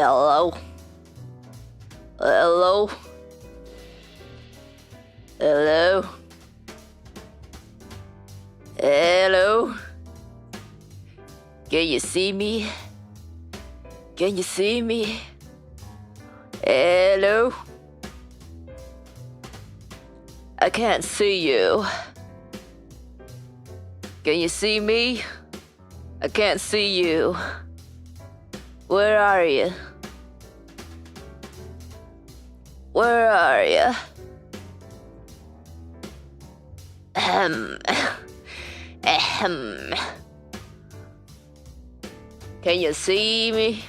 Hello? Hello? Hello? Hello? Can you see me? Can you see me? Hello? I can't see you. Can you see me? I can't see you. Where are you? Where are you? Ahem. Ahem. Can you see me?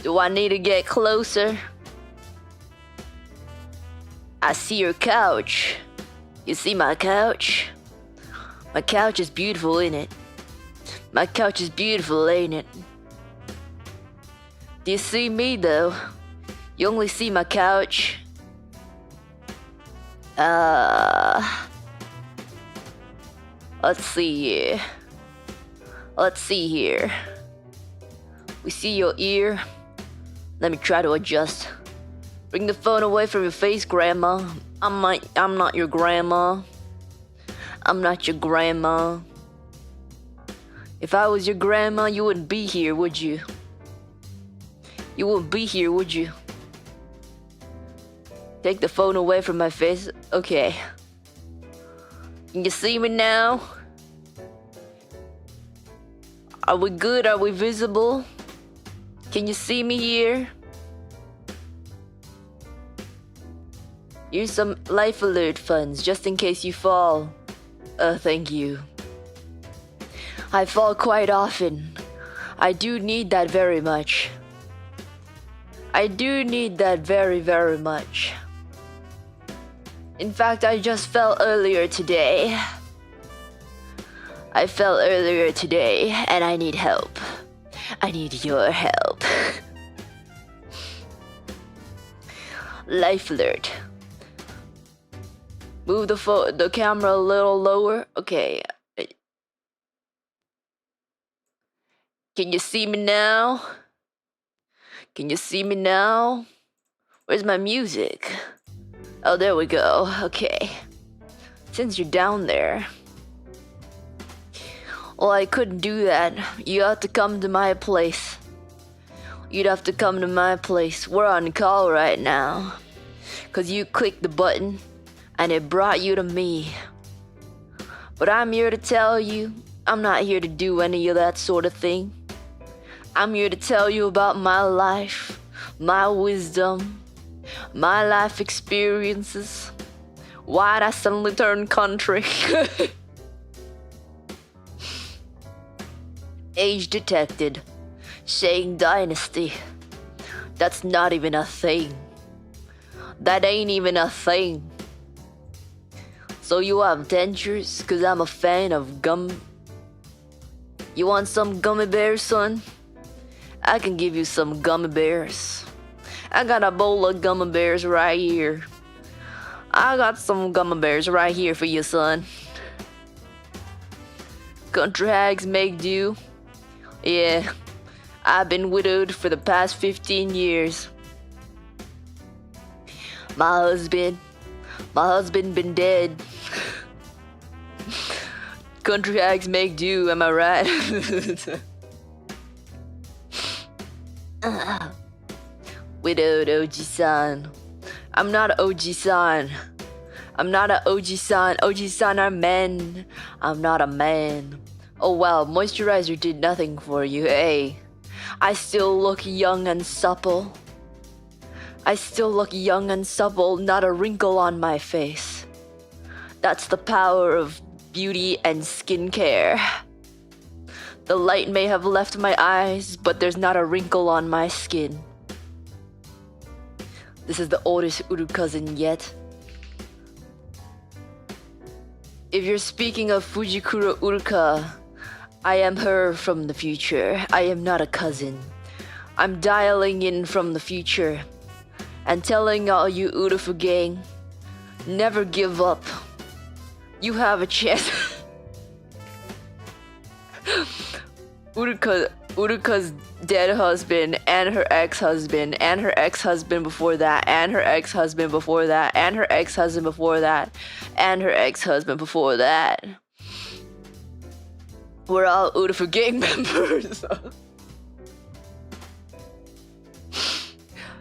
Do I need to get closer? I see your couch. You see my couch? My couch is beautiful, ain't it? My couch is beautiful, ain't it? Do you see me though? You only see my couch. Let's see here. Let's see here. We see your ear. Let me try to adjust. Bring the phone away from your face, Grandma. I'm not your grandma. I'm not your grandma. If I was your grandma, you wouldn't be here, would you? You wouldn't be here, would you? Take the phone away from my face. Okay. Can you see me now? Are we good? Are we visible? Can you see me here? Here's some life alert funds just in case you fall. Thank you. I fall quite often. I do need that very much. I do need that very, very much. In fact, I just fell earlier today. I fell earlier today and I need help. I need your help. Life alert. Move the camera a little lower. Okay. Can you see me now? Can you see me now? Where's my music? Oh, there we go. Okay. Since you're down there. Well, I couldn't do that. You have to come to my place. You'd have to come to my place. We're on call right now. 'Cause you clicked the button and it brought you to me. But I'm here to tell you, I'm not here to do any of that sort of thing. I'm here to tell you about my life, my wisdom, my life experiences. Why'd I suddenly turn country? Age detected. Saying dynasty. That's not even a thing. That ain't even a thing. So you have dentures? 'Cause I'm a fan of gum. You want some gummy bears, son? I can give you some gummy bears. I got a bowl of gummy bears right here. I got some gummy bears right here for you, son. Country hags make do. Yeah, I've been widowed for the past 15 years. My husband been dead. Country hags make do, am I right? Widowed Oji-san. I'm not Oji-san. I'm not a Oji-san. Oji-san are men. I'm not a man. Oh wow, moisturizer did nothing for you, hey. I still look young and supple. I still look young and supple, not a wrinkle on my face. That's the power of beauty and skincare. The light may have left my eyes, but there's not a wrinkle on my skin. This is the oldest Uruka-cousin yet. If you're speaking of Fujikura Uruka, I am her from the future. I am not a cousin. I'm dialing in from the future and telling all you Urufu gang, never give up. You have a chance. Uruka Uruka's dead husband, and her ex-husband, and her ex-husband before that, and her ex-husband before that, and her ex-husband before that, and her ex-husband before that. We're all Uruka gang members.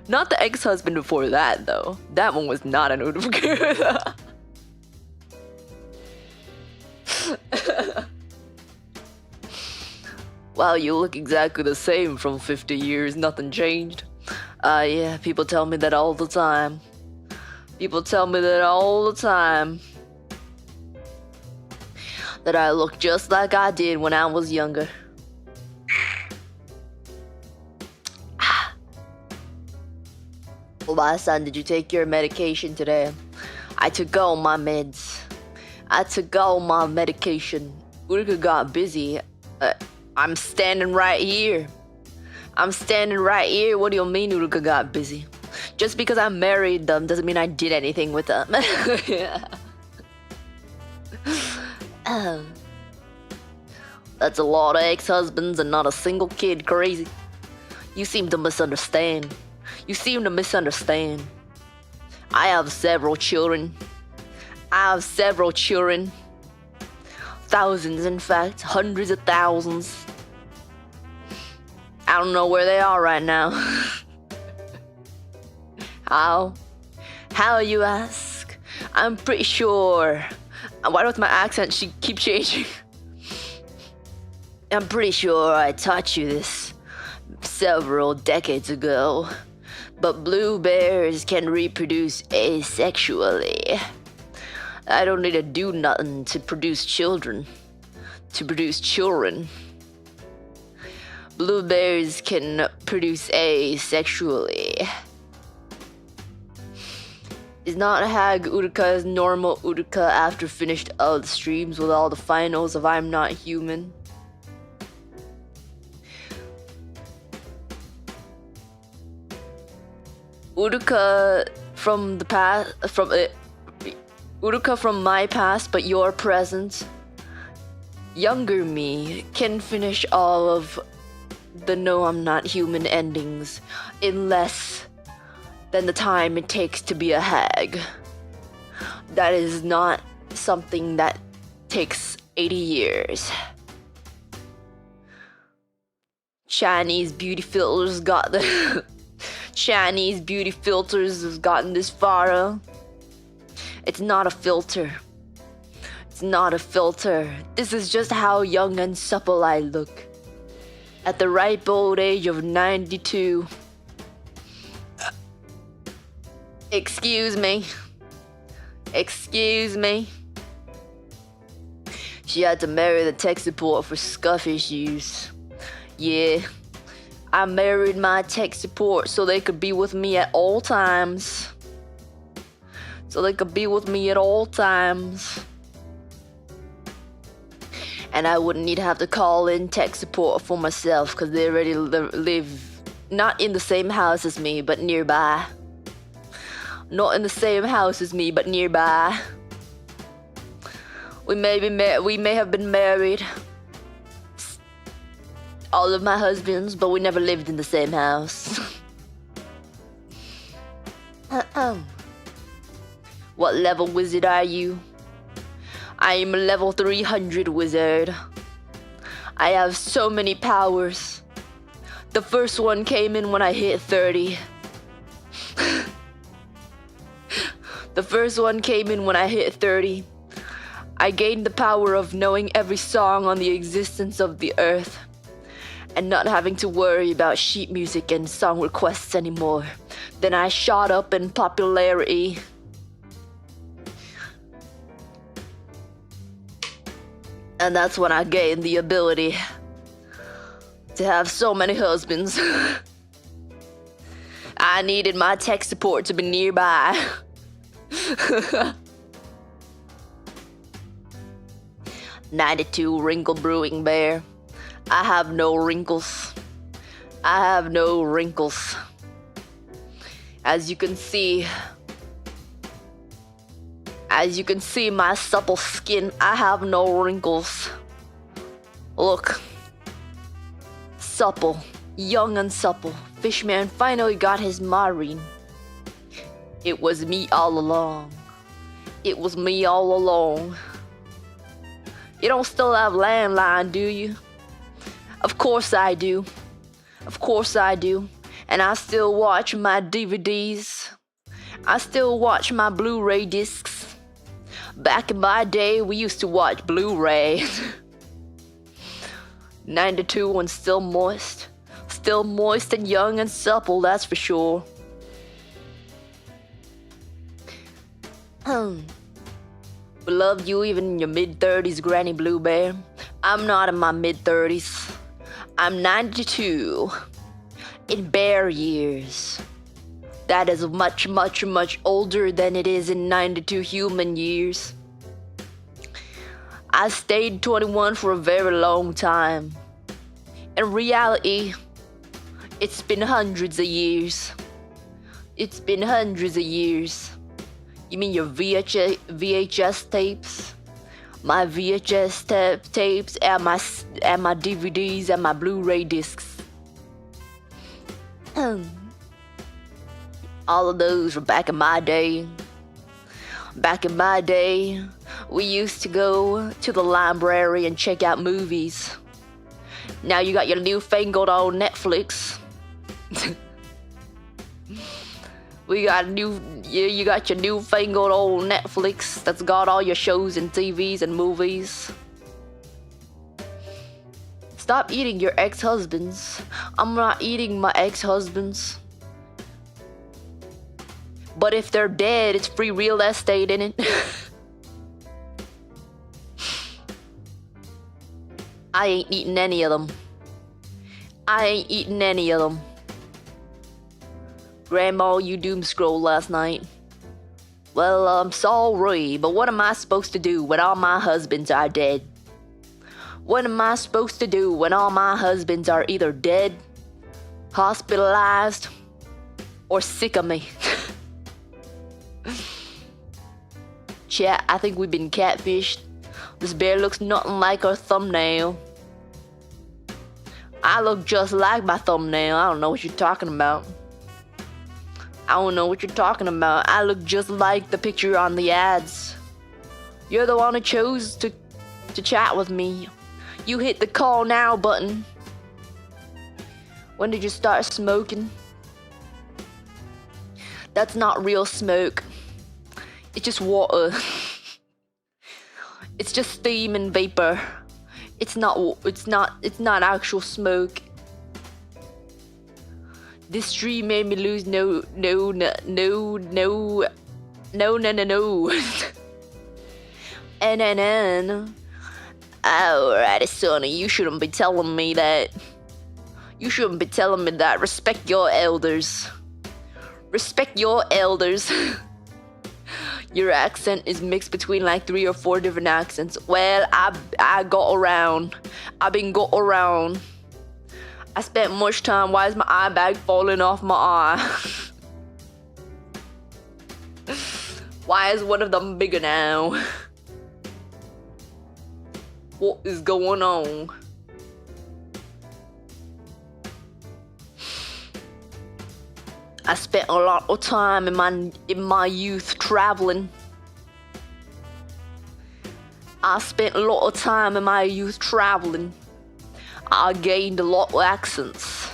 Not the ex-husband before that, though. That one was not an Uruka. Wow, you look exactly the same from 50 years. Nothing changed. Yeah, people tell me that all the time. People tell me that all the time. That I look just like I did when I was younger. My son, did you take your medication today? I took all my meds. I took all my medication. Uruka got busy. I'm standing right here. I'm standing right here. What do you mean Uruka got busy? Just because I married them doesn't mean I did anything with them. That's a lot of ex-husbands and not a single kid. Crazy. You seem to misunderstand. You seem to misunderstand. I have several children. I have several children. Thousands, in fact. Hundreds of thousands. I don't know where they are right now. How? How, you ask? I'm pretty sure. Why does my accent keep changing? I'm pretty sure I taught you this several decades ago. But blue bears can reproduce asexually. I don't need to do nothing to produce children. To produce children. Blue bears can produce asexually. Is not Hag Uruka's normal Uruka after finished all the streams with all the finals of I'm Not Human? Uruka from the past, Uruka from my past, but your present. Younger me can finish all of the No I'm Not Human endings in less than the time it takes to be a hag. That is not something that takes 80 years. Chinese beauty filters got the Chinese beauty filters have gotten this far. It's not a filter. It's not a filter. This is just how young and supple I look. At the ripe old age of 92. Excuse me. Excuse me. She had to marry the tech support for scuff issues. Yeah. I married my tech support so they could be with me at all times. So they could be with me at all times. And I wouldn't need to have to call in tech support for myself because they already live not in the same house as me, but nearby. Not in the same house as me, but nearby. We may have been married, all of my husbands, but we never lived in the same house. What level wizard are you? I am a level 300 wizard. I have so many powers. The first one came in when I hit 30. The first one came in when I hit 30. I gained the power of knowing every song on the existence of the earth and not having to worry about sheet music and song requests anymore. Then I shot up in popularity. And that's when I gained the ability to have so many husbands. I needed my tech support to be nearby. 92 wrinkle brewing bear. I have no wrinkles. I have no wrinkles. As you can see my supple skin, I have no wrinkles. Look. supple, young and supple, Fishman finally got his marine. It was me all along. It was me all along. You don't still have landline, do you? Of course I do. Of course I do. And I still watch my DVDs. I still watch my Blu-ray discs. Back in my day, we used to watch Blu-ray. 92 and still moist. Still moist and young and supple, that's for sure. We love you even in your mid-30s, Granny Blue Bear. I'm not in my mid-30s. I'm 92. In bear years. That is much, much, much older than it is in 92 human years. I stayed 21 for a very long time. In reality, it's been hundreds of years. It's been hundreds of years. You mean your VHS tapes? My VHS tapes and my DVDs and my Blu-ray discs. All of those were back in my day. Back in my day, we used to go to the library and check out movies. Now you got your newfangled old Netflix. You got your newfangled old Netflix that's got all your shows and TVs and movies. Stop eating your ex-husbands. I'm not eating my ex-husbands. But if they're dead, it's free real estate, innit? I ain't eating any of them. I ain't eating any of them. Grandma, you doom scroll last night. Well, I'm sorry, but what am I supposed to do when all my husbands are dead? What am I supposed to do when all my husbands are either dead, hospitalized, or sick of me? Chat, I think we've been catfished. This bear looks nothing like our thumbnail. I look just like my thumbnail. I don't know what you're talking about. I don't know what you're talking about. I look just like the picture on the ads. You're the one who chose to chat with me. You hit the call now button. When did you start smoking? That's not real smoke. It's just water. It's just steam and vapor. It's not actual smoke. This stream made me lose no. NNN. Alrighty, Sonny, you shouldn't be telling me that. You shouldn't be telling me that. Respect your elders. Respect your elders. Your accent is mixed between like 3 or 4 different accents. Well, I got around. I've been got around. I spent much time. Why is my eye bag falling off my eye? Why is one of them bigger now? What is going on? I spent a lot of time in my youth traveling. I spent a lot of time in my youth traveling. I gained a lot of accents.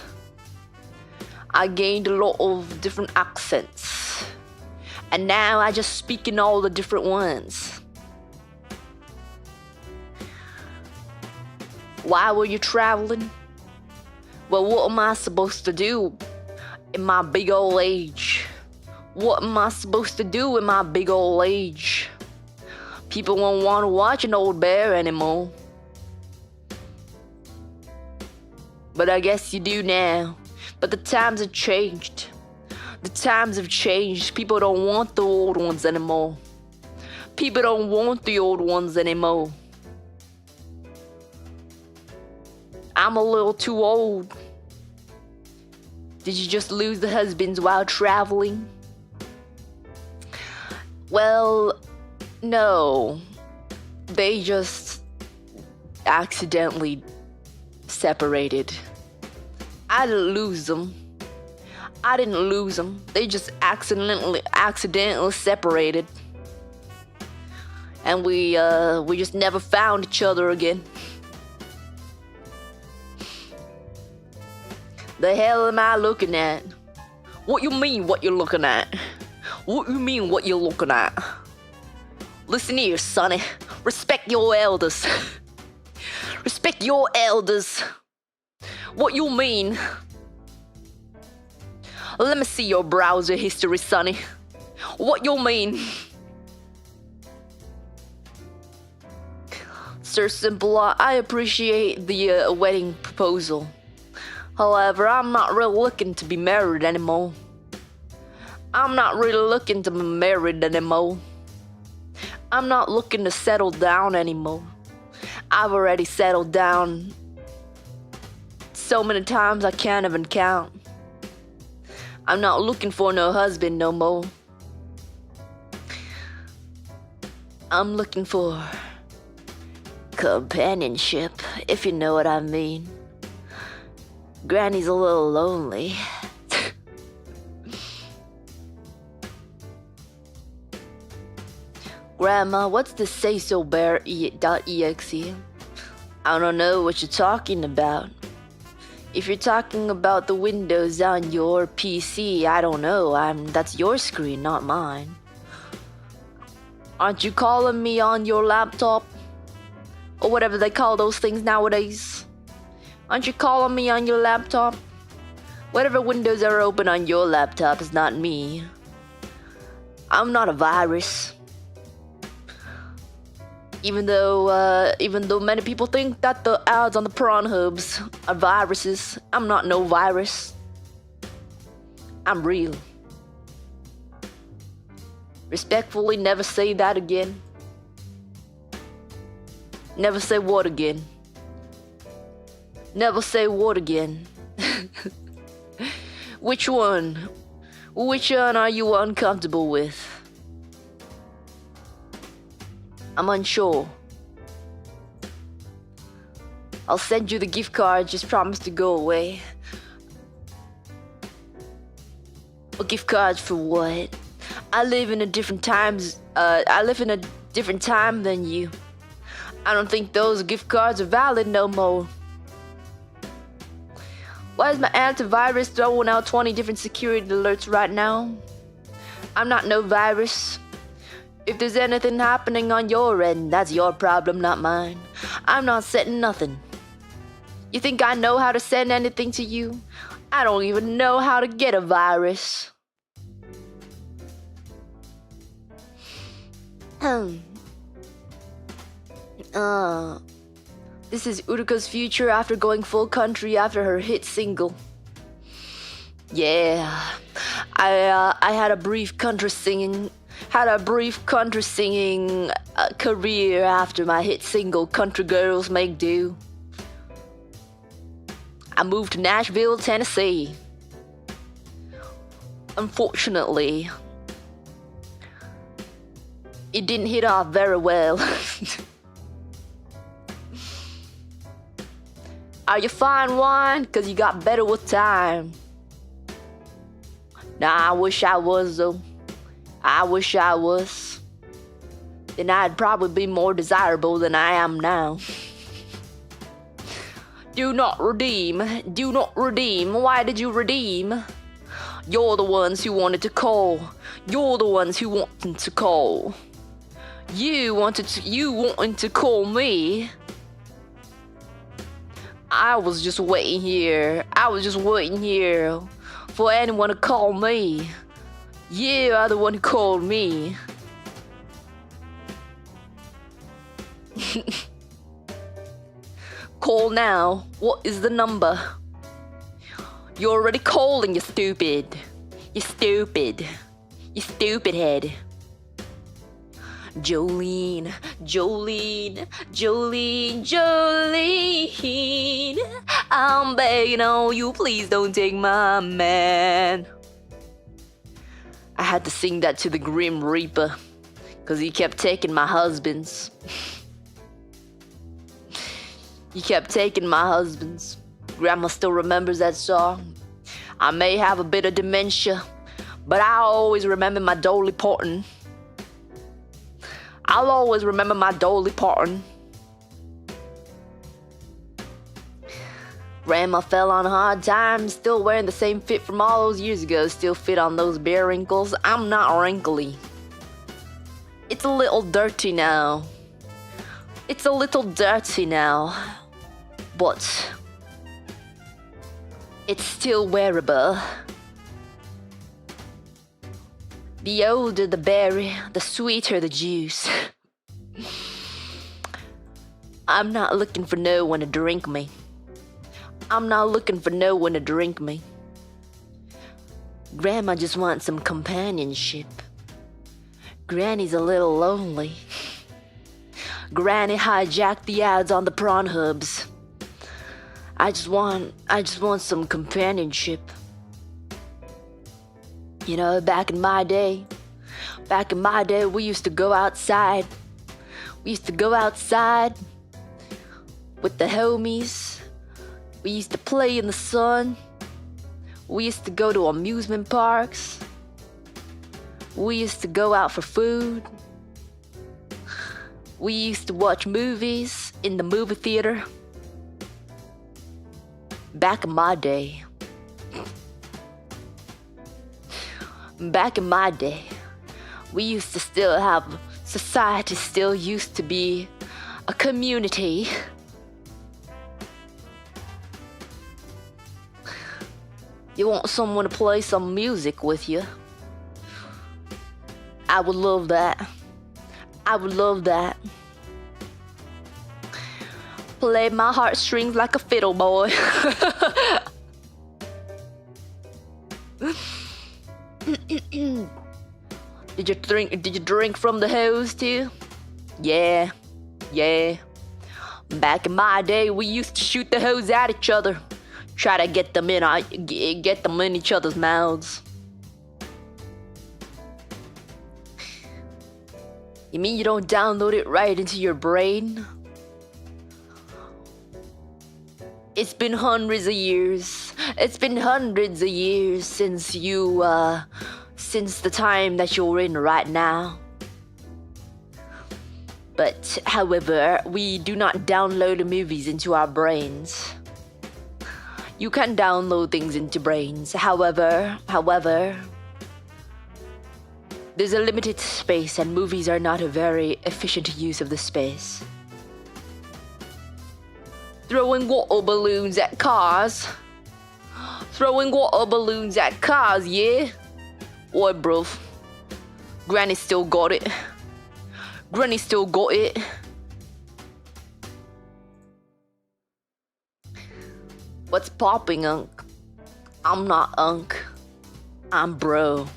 I gained a lot of different accents. And now I just speak in all the different ones. Why were you traveling? Well, what am I supposed to do in my big old age? What am I supposed to do in my big old age? People won't want to watch an old bear anymore. But I guess you do now. But the times have changed. The times have changed. People don't want the old ones anymore. People don't want the old ones anymore. I'm a little too old. Did you just lose the husbands while traveling? Well, no. They just accidentally separated. I didn't lose them. I didn't lose them. They just accidentally separated. And we just never found each other again. The hell am I looking at? What you mean what you're looking at? What you mean what you're looking at? Listen here, sonny. Respect your elders. Respect your elders. What you mean? Let me see your browser history, sonny. What you mean? Sir Simple, I appreciate the wedding proposal. However, I'm not really looking to be married anymore. I'm not really looking to be married anymore. I'm not looking to settle down anymore. I've already settled down so many times I can't even count. I'm not looking for no husband no more. I'm looking for companionship, if you know what I mean. Granny's a little lonely. Grandma, what's the say-so bear.exe? I don't know what you're talking about. If you're talking about the windows on your PC, I don't know. That's your screen, not mine. Aren't you calling me on your laptop? Or whatever they call those things nowadays? Aren't you calling me on your laptop? Whatever windows are open on your laptop is not me. I'm not a virus. Even though many people think that the ads on the Pornhubs are viruses, I'm not no virus. I'm real. Respectfully, never say that again. Never say what again. Never say what again. Which one? Which one are you uncomfortable with? I'm unsure. I'll send you the gift card, just promise to go away. A gift card for what? I live in a different time than you. I don't think those gift cards are valid no more. Why is my antivirus throwing out 20 different security alerts right now? I'm not no virus. If there's anything happening on your end, that's your problem, not mine. I'm not setting nothing. You think I know how to send anything to you? I don't even know how to get a virus. This is Uruka's future after going full country after her hit single. Yeah, I had a brief country singing career after my hit single Country Girls Make Do. I moved to Nashville, Tennessee. Unfortunately, it didn't hit off very well. Are you fine wine? 'Cause you got better with time. Nah, I wish I was though. I wish I was. Then I'd probably be more desirable than I am now. Do not redeem. Do not redeem. Why did you redeem? You're the ones who wanted to call. You're the ones who wanted to call. You wanted to call me. I was just waiting here. I was just waiting here for anyone to call me. You are the one who called me. Call now. What is the number? You're already calling, you stupid. You stupid. You stupid head. Jolene, Jolene, Jolene, Jolene. I'm begging on you, please don't take my man. I had to sing that to the Grim Reaper, 'cause he kept taking my husbands. He kept taking my husbands. Grandma still remembers that song. I may have a bit of dementia, but I always remember my Dolly Parton. I'll always remember my Dolly Parton. Grandma fell on hard times, still wearing the same fit from all those years ago, still fit on those bare wrinkles. I'm not wrinkly. It's a little dirty now. It's a little dirty now, but it's still wearable. The older the berry, the sweeter the juice. I'm not looking for no one to drink me. I'm not looking for no one to drink me. Grandma just wants some companionship. Granny's a little lonely. Granny hijacked the ads on the prawn hubs. I just want some companionship. You know, back in my day, we used to go outside. We used to go outside with the homies. We used to play in the sun. We used to go to amusement parks. We used to go out for food. We used to watch movies in the movie theater. Back in my day. Back in my day, we used to still have, society still used to be a community. You want someone to play some music with you? I would love that. I would love that. Play my heartstrings like a fiddle, boy. Did you drink from the hose too? Yeah. Back in my day, we used to shoot the hose at each other. Try to get them in each other's mouths. You mean you don't download it right into your brain? It's been hundreds of years. It's been hundreds of years since the time that you're in right now. But, however, we do not download movies into our brains. You can download things into brains. However, there's a limited space and movies are not a very efficient use of the space. Throwing water balloons at cars. Throwing water balloons at cars, yeah? Oi, bruv. Granny still got it. Granny still got it. What's popping, Unc? I'm not Unc. I'm bro.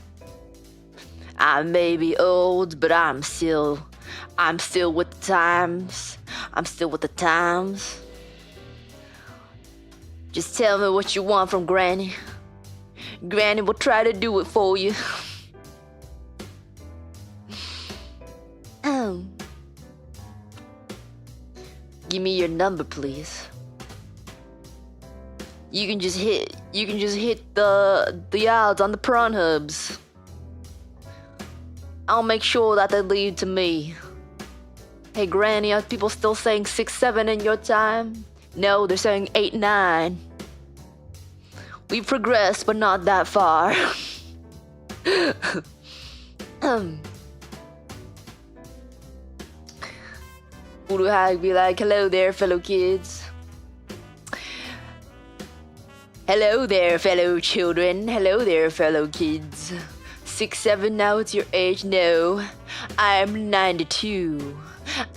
I may be old, but I'm still with the times. I'm still with the times. Just tell me what you want from Granny. Granny will try to do it for you. Give me your number, please. You can just hit the odds on the prawn hubs. I'll make sure that they lead to me. Hey Granny, are people still saying 6-7 in your time? No, they're saying 8-9. We've progressed, but not that far. Fujikura Uruka be like, hello there, fellow kids. Hello there, fellow children. Hello there, fellow kids. 6-7, now it's your age? No, I'm 92.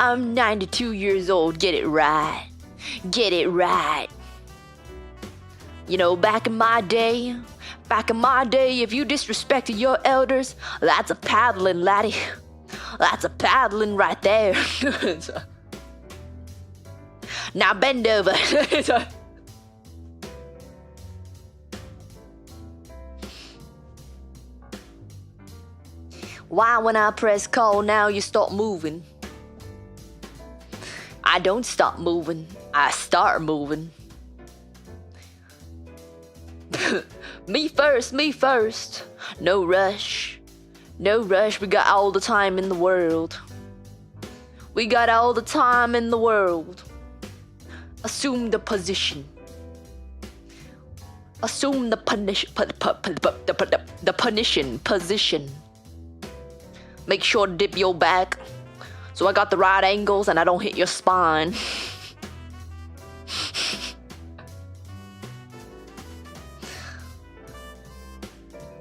I'm 92 years old. Get it right. Get it right. You know, back in my day, if you disrespected your elders, that's a paddling, laddie. That's a paddling right there. Now bend over. Why when I press call now you stop moving? I don't stop moving, I start moving. Me first, me first. No rush. No rush, we got all the time in the world. We got all the time in the world. Assume the position. Assume the position. Make sure to dip your back so I got the right angles and I don't hit your spine.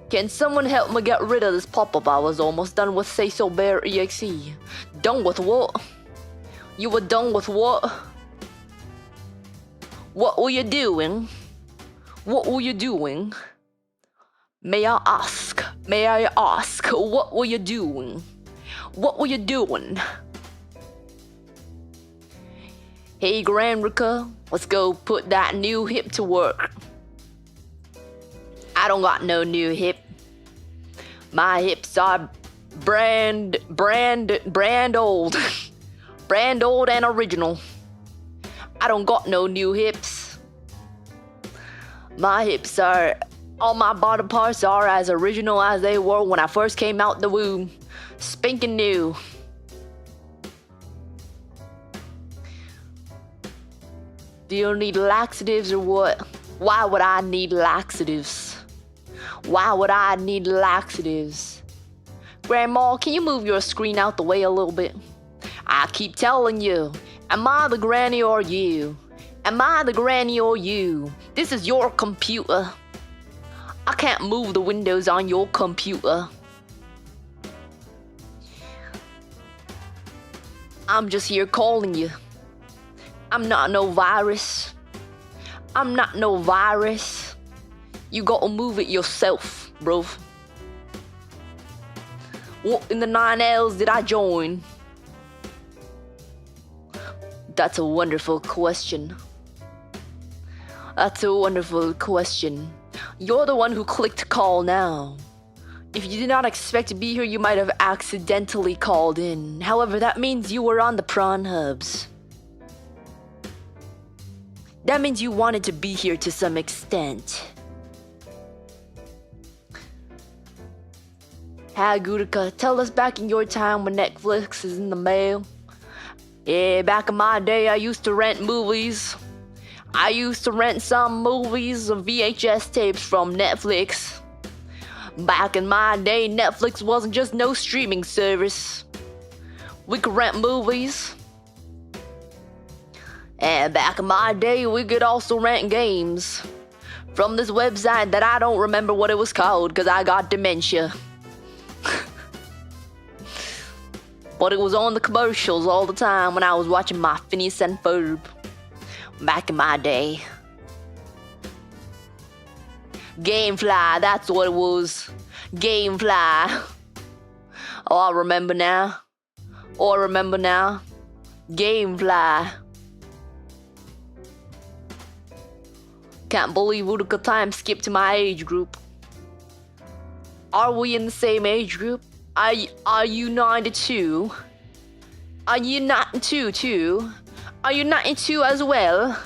Can someone help me get rid of this pop-up? I was almost done with Say So Bear EXE. Done with what? You were done with what? What were you doing? What were you doing? May I ask? May I ask? What were you doing? What were you doing? Hey Grandrika, let's go put that new hip to work. I don't got no new hip. My hips are brand old. Brand old and original. I don't got no new hips. My hips are, all my body parts are as original as they were when I first came out the womb. Spanking new. Do you need laxatives or what? Why would I need laxatives? Why would I need laxatives? Grandma, can you move your screen out the way a little bit? I keep telling you, am I the granny or you? Am I the granny or you? This is your computer. I can't move the windows on your computer. I'm just here calling you. I'm not no virus. I'm not no virus. You gotta move it yourself, bro. What in the 9Ls did I join? That's a wonderful question. That's a wonderful question. You're the one who clicked call now. If you did not expect to be here, you might have accidentally called in. However, that means you were on the prawn hubs. That means you wanted to be here to some extent. Hag Uruka, tell us back in your time when Netflix is in the mail. Yeah, back in my day, I used to rent movies. I used to rent some movies of VHS tapes from Netflix. Back in my day, Netflix wasn't just no streaming service. We could rent movies. And back in my day, we could also rent games. From this website that I don't remember what it was called because I got dementia. But it was on the commercials all the time when I was watching my Phineas and Ferb. Back in my day. Gamefly, that's what it was. Gamefly. Oh, I remember now. Oh, I remember now. Gamefly. Can't believe Uruka time skipped to my age group. Are we in the same age group? Are you 92? Are you 92 too? Are you 92 as well?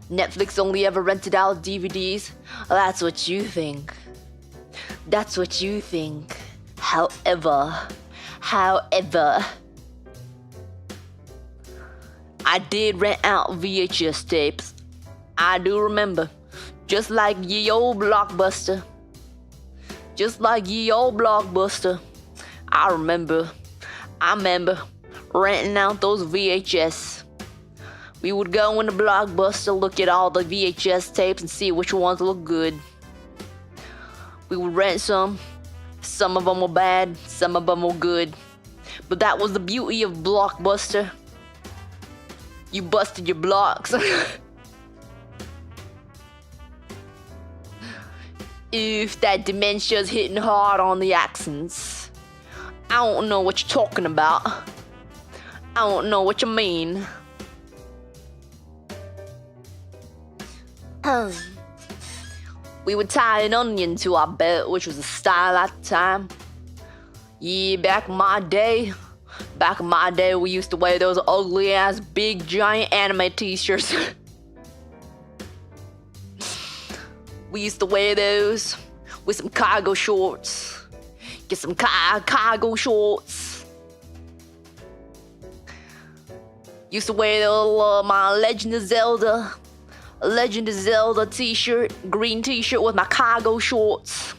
Netflix only ever rented out DVDs? That's what you think. That's what you think. However, I did rent out VHS tapes. I do remember. Just like ye old Blockbuster. Just like ye old Blockbuster. I remember renting out those VHS. We would go in the Blockbuster, look at all the VHS tapes and see which ones look good. We would rent some. Some of them were bad, some of them were good. But that was the beauty of Blockbuster. You busted your blocks. If that dementia's hitting hard on the accents. I don't know what you're talking about. I don't know what you mean. We would tie an onion to our belt, which was a style at the time. Yeah, back in my day, we used to wear those ugly ass big giant anime t-shirts. We used to wear those with some cargo shorts. Get some cargo shorts. Used to wear my Legend of Zelda t-shirt, green t-shirt with my cargo shorts.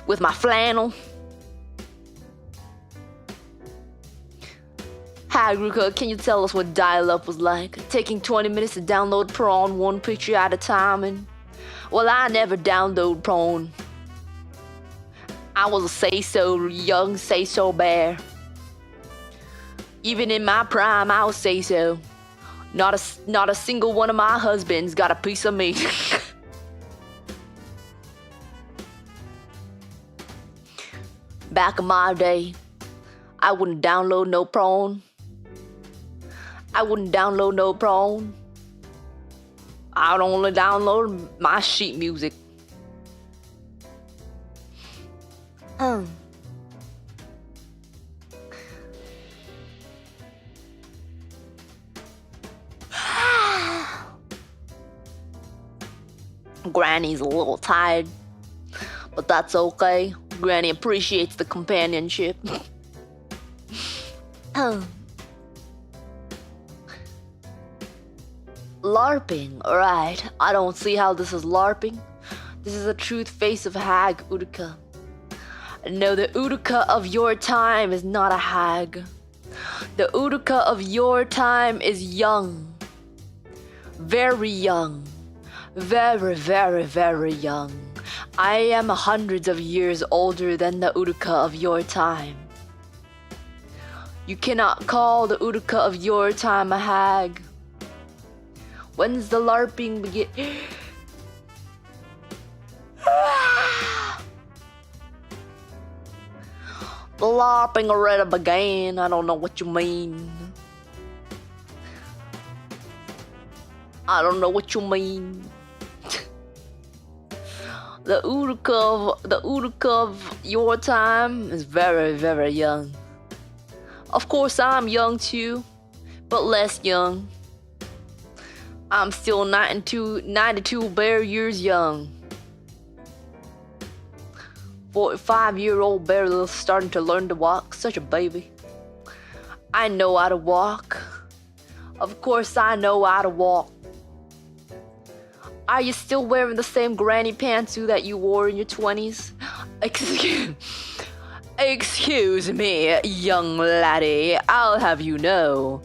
With my flannel. Uruka, can you tell us what dial-up was like? Taking 20 minutes to download prawn one picture at a time and... Well, I never download prawn. I was a say-so young say-so bear. Even in my prime, I was say-so. Not a single one of my husbands got a piece of me. Back in my day, I wouldn't download no prawn. I'd only download my sheet music. Granny's a little tired, but that's okay. Granny appreciates the companionship. LARPing, right. I don't see how this is LARPing. This is the truth face of hag Uruka. No, the Uruka of your time is not a hag. The Uruka of your time is young. Very young. Very, very, very young. I am hundreds of years older than the Uruka of your time. You cannot call the Uruka of your time a hag. When's the LARPing begin? The LARPing already began. I don't know what you mean. I don't know what you mean. The Uruka of your time is very, very young. Of course, I'm young too, but less young. I'm still 92 bear years young. 45-year-old bear starting to learn to walk, such a baby. I know how to walk. Of course I know how to walk. Are you still wearing the same granny pantsuit that you wore in your 20s? Excuse me, young laddie, I'll have you know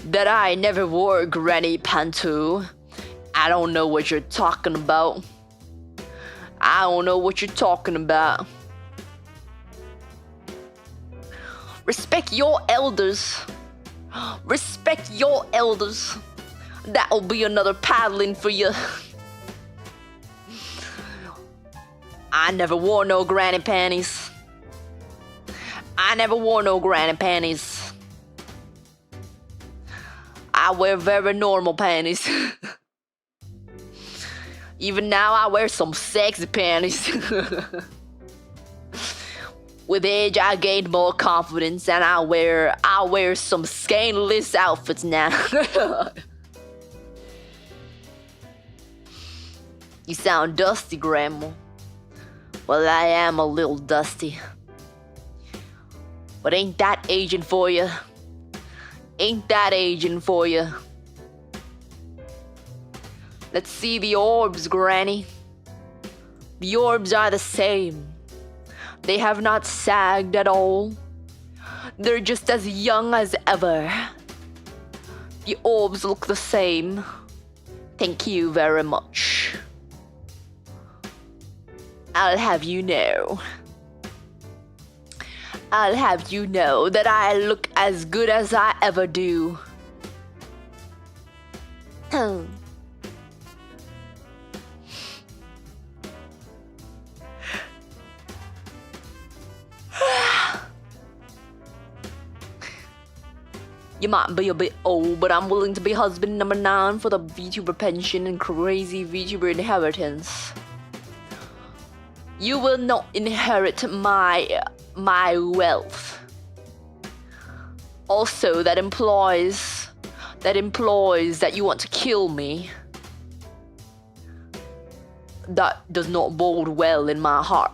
that I never wore granny pantsuit. I don't know what you're talking about. Respect your elders. That'll be another paddling for you. I never wore no granny panties. I wear very normal panties. Even now I wear some sexy panties. With age I gained more confidence and I wear some scandalous outfits now. You sound dusty, Grandma. Well, I am a little dusty. But ain't that aging for you? Let's see the orbs, Granny. The orbs are the same. They have not sagged at all. They're just as young as ever. The orbs look the same. Thank you very much. I'll have you know that I look as good as I ever do. You might be a bit old, but I'm willing to be husband number 9 for the Vtuber pension and crazy Vtuber inheritance. You will not inherit my wealth. Also, that implies that you want to kill me. that does not bode well in my heart.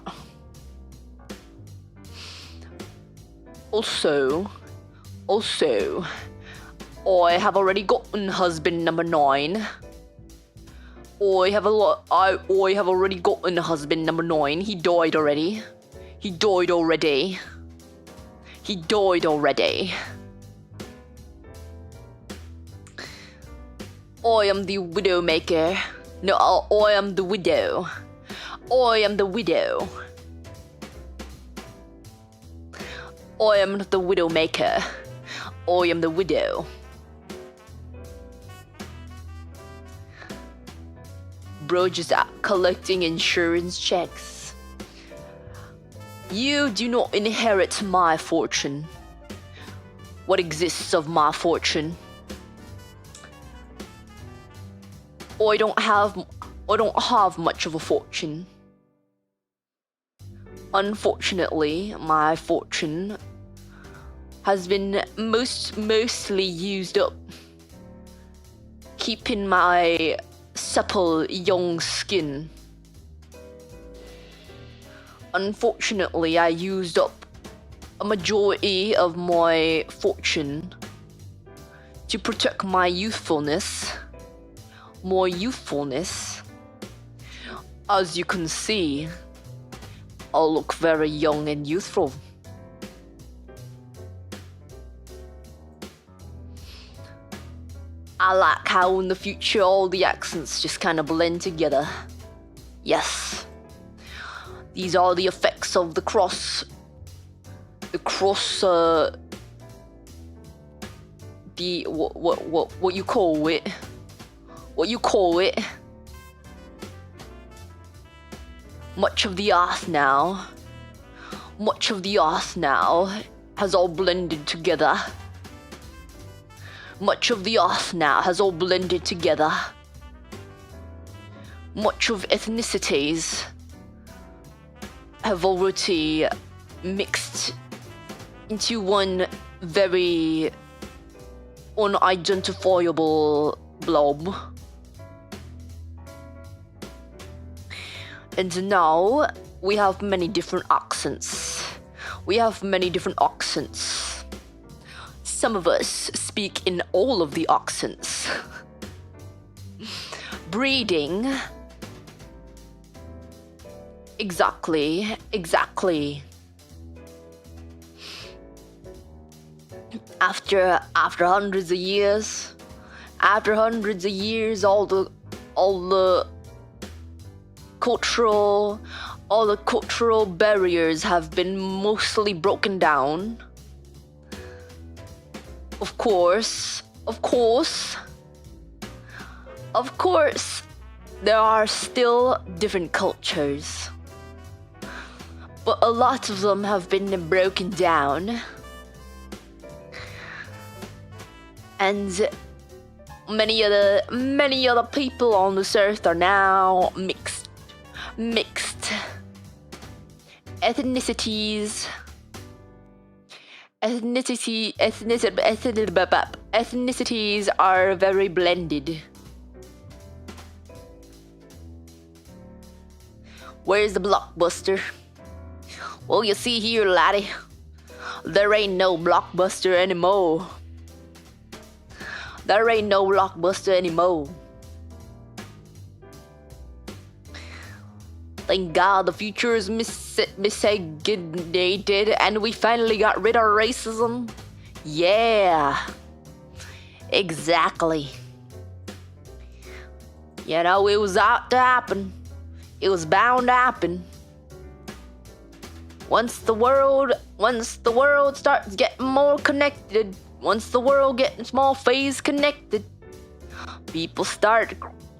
Also, I have already gotten husband number 9. I have already gotten husband number 9. He died already. I am the widow maker. No, I am the widow. I am the widow. I am not the widow maker. I am the widow. Bro, just collecting insurance checks. You do not inherit my fortune. What exists of my fortune? I don't have much of a fortune. Unfortunately, my fortune has been mostly used up keeping my supple young skin. Unfortunately, I used up a majority of my fortune to protect my youthfulness. As you can see, I look very young and youthful. I like how in the future all the accents just kind of blend together. Yes. These are the effects of the cross, what you call it. Much of the earth now has all blended together. Much of ethnicities have already mixed into one very unidentifiable blob. And now we have many different accents. Some of us speak in all of the accents. Breeding. Exactly. After hundreds of years, all the cultural barriers have been mostly broken down. Of course, there are still different cultures, but a lot of them have been broken down, and many other people on this earth are now mixed ethnicities. Ethnicities are very blended. Where's the blockbuster? Well, you see here, laddie, there ain't no blockbuster anymore. Thank God the future is miscegenated and we finally got rid of racism. Yeah, exactly. You know, it was out to happen. It was bound to happen. Once the world starts getting more connected, once the world gets more phase connected, people start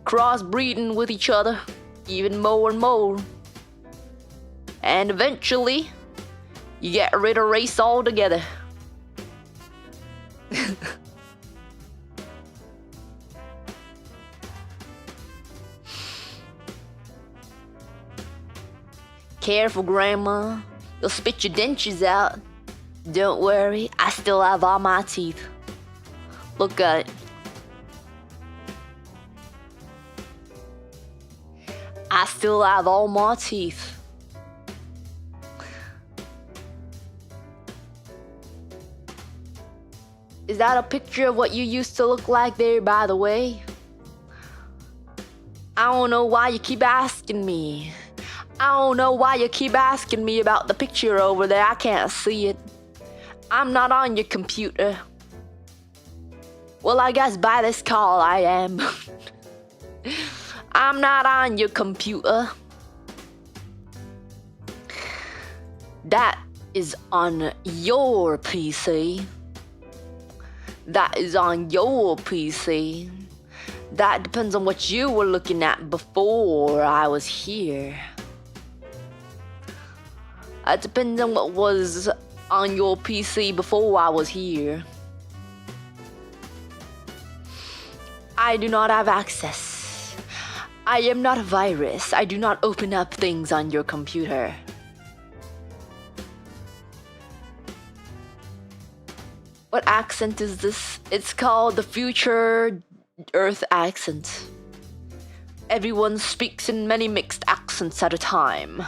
crossbreeding with each other even more and more. And eventually, you get rid of race altogether. Careful, Grandma. You'll spit your dentures out. Don't worry, I still have all my teeth. Look at it. I still have all my teeth. Is that a picture of what you used to look like there, by the way? I don't know why you keep asking me. I don't know why you keep asking me about the picture over there. I can't see it. I'm not on your computer. Well, I guess by this call I am. I'm not on your computer. That is on your PC. That is on your PC. That depends on what you were looking at before I was here. That depends on what was on your PC before I was here. I do not have access. I am not a virus. I do not open up things on your computer. What accent is this? It's called the future Earth accent. Everyone speaks in many mixed accents at a time.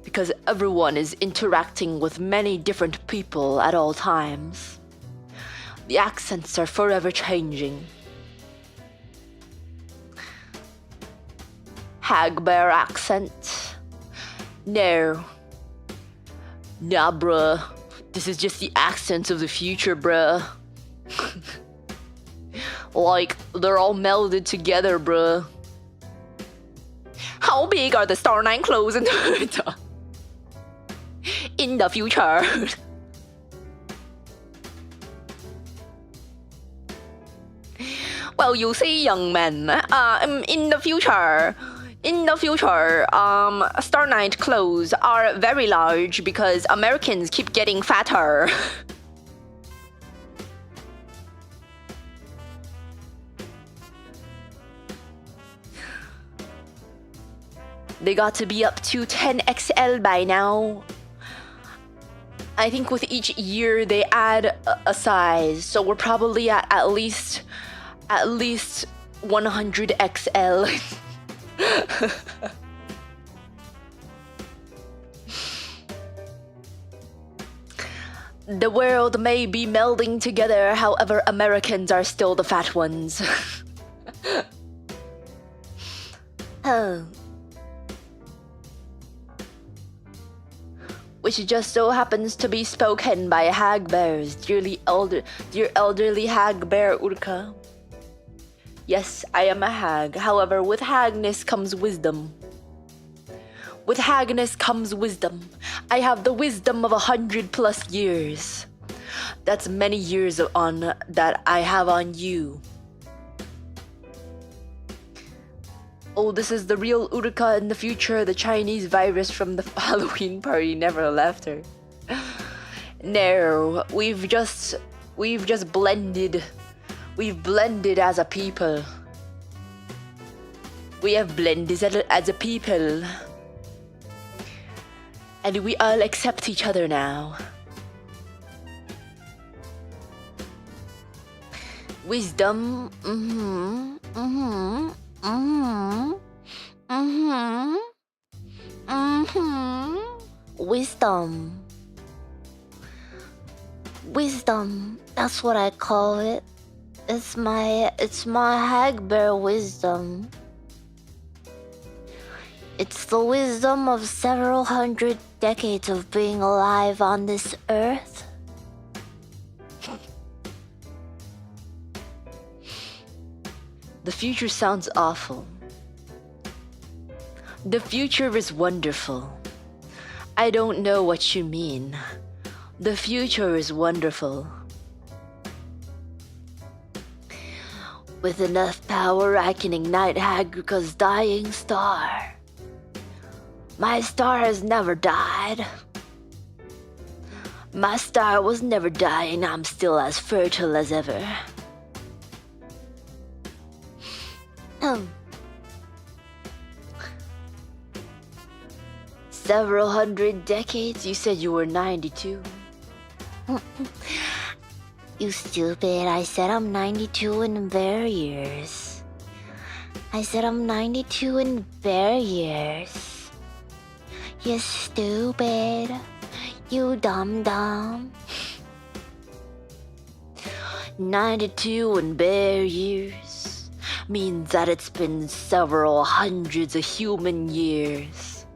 Because everyone is interacting with many different people at all times. The accents are forever changing. Hag bear accent? No. Nah, bruh. This is just the accents of the future, bruh. Like, they're all melded together, bruh. How big are the Star 9 clothes in the future? Well, you see, young men, in the future, Star 9 clothes are very large because Americans keep getting fatter. They got to be up to 10XL by now. I think with each year they add a size, so we're probably at least 100XL. The world may be melding together, however, Americans are still the fat ones. Oh. Which just so happens to be spoken by hag bears, dear elderly hag bear Uruka. Yes, I am a hag. However, with hagness comes wisdom. With hagness comes wisdom. I have the wisdom of 100+ years. That's many years on that I have on you. Oh, this is the real Uruka in the future. The Chinese virus from the Halloween party never left her. No, we've just blended. We've blended as a people. We have blended as a people. And we all accept each other now. Wisdom, Wisdom, that's what I call it. It's my hag bear wisdom. It's the wisdom of several hundred decades of being alive on this earth. The future sounds awful. The future is wonderful. I don't know what you mean. The future is wonderful. With enough power, I can ignite Haguka's dying star. My star has never died. My star was never dying. I'm still as fertile as ever. Several hundred decades? You said you were 92. You stupid. I said I'm 92 in their years. I said I'm 92 in bear years. You stupid. You dumb. 92 in bear years means that it's been several hundreds of human years.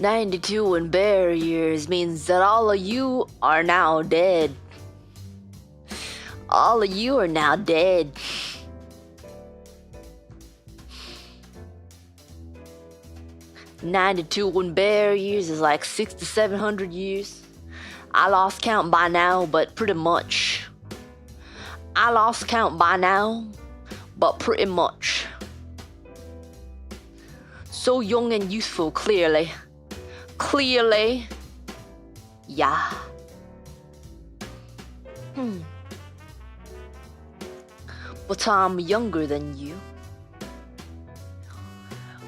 92 in bear years means that all of you are now dead. All of you are now dead. "92 in bear years is like 600 to 700 years. I lost count by now, but pretty much. I lost count by now, but pretty much. So young and youthful, clearly. Clearly. Yeah. But I'm younger than you.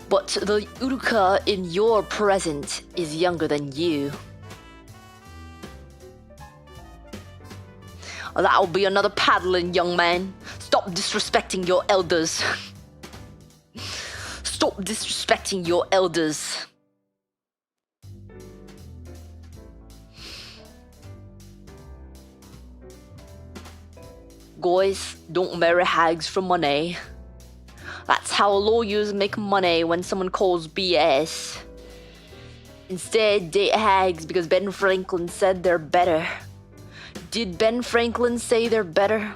But the Uruka in your present is younger than you. That'll be another paddling, young man. Stop disrespecting your elders. Stop disrespecting your elders. Guys, don't marry hags for money. That's how lawyers make money when someone calls BS. Instead, date hags because Ben Franklin said they're better. Did Ben Franklin say they're better?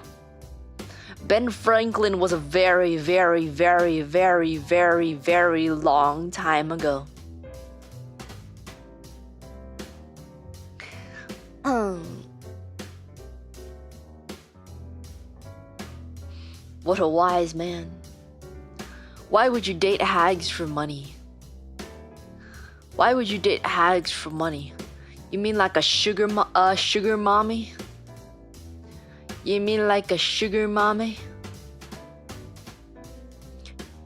Ben Franklin was a very, very, very, very, very, very long time ago. What a wise man. Why would you date hags for money? Why would you date hags for money? You mean like a sugar mommy? You mean like a sugar mommy?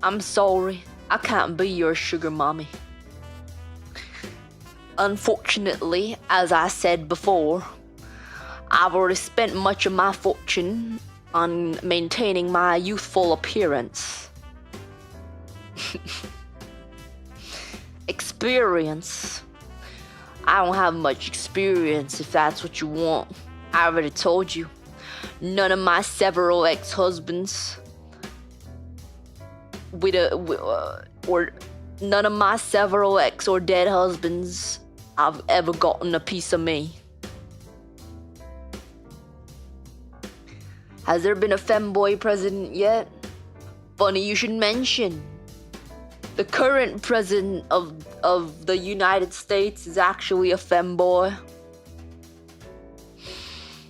I'm sorry, I can't be your sugar mommy. Unfortunately, as I said before, I've already spent much of my fortune on maintaining my youthful appearance. Experience. I don't have much experience, if that's what you want. I already told you. None of my several ex-husbands or none of my several ex or dead husbands have ever gotten a piece of me. Has there been a femboy president yet? Funny you should mention. The current president of the United States is actually a femboy.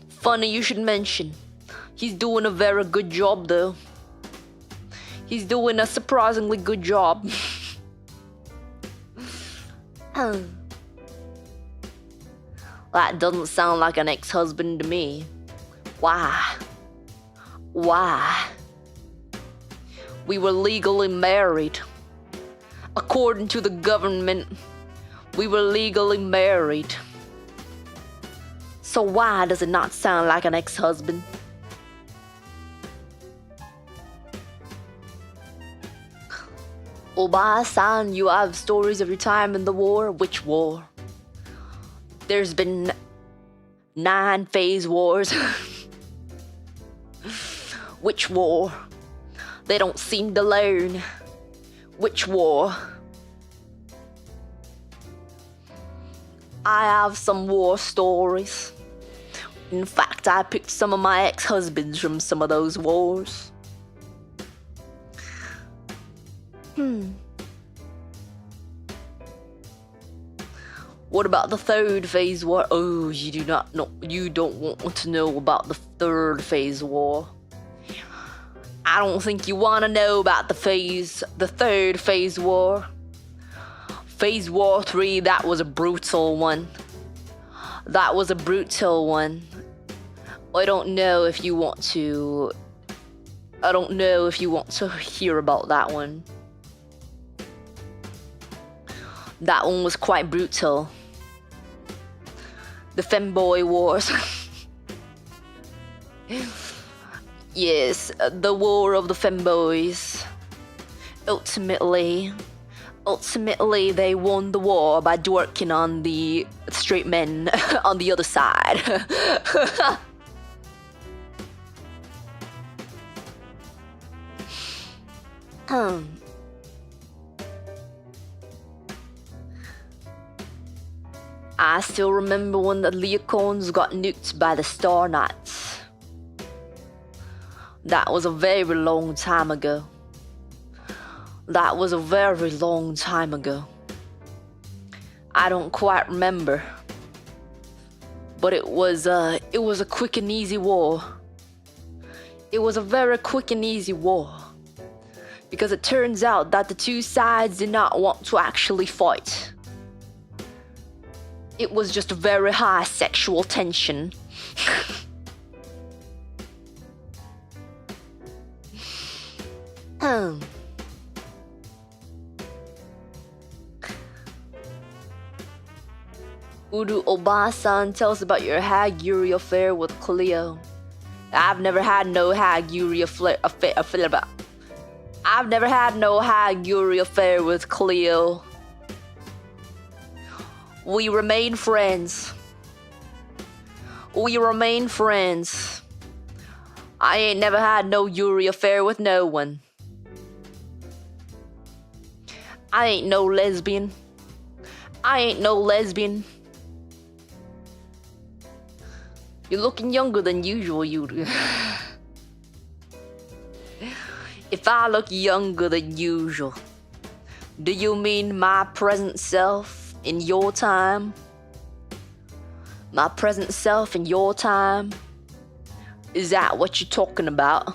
Funny you should mention. He's doing a very good job though. He's doing a surprisingly good job. That doesn't sound like an ex-husband to me. Why? Why? We were legally married. According to the government, we were legally married. So why does it not sound like an ex-husband? Oba-san, you have stories of your time in the war? Which war? There's been 9 phase wars. Which war? They don't seem to learn. Which war? I have some war stories. In fact, I picked some of my ex-husbands from some of those wars. What about the 3rd phase war? Oh, you don't want to know about the 3rd phase war. I don't think you want to know about the 3rd phase war. Phase War 3, that was a brutal one. That was a brutal one. I don't know if you want to hear about that one. That one was quite brutal. The femboy wars. Yes, the war of the femboys. Ultimately, they won the war by working on the straight men on the other side. I still remember when the Leocorns got nuked by the Star Knights. That was a very long time ago. I don't quite remember. But it was a quick and easy war. It was a very quick and easy war. Because it turns out that the two sides did not want to actually fight. It was just a very high sexual tension. Udu Obasan, tell us about your hag Yuri affair with Cleo. I've never had no hag Yuri affair. I've never had no hag Yuri affair with Cleo. We remain friends. I ain't never had no Yuri affair with no one. I ain't no lesbian. You're looking younger than usual, Yuri. If I look younger than usual, do you mean my present self? In your time? My present self in your time? Is that what you're talking about?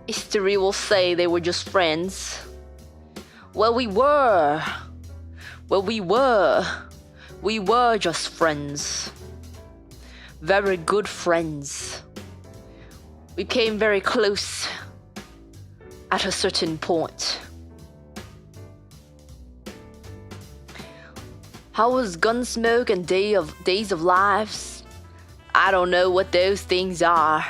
History will say they were just friends. Well, we were. We were just friends. Very good friends. We came very close at a certain point. How was Gunsmoke and Days of Lives? I don't know what those things are.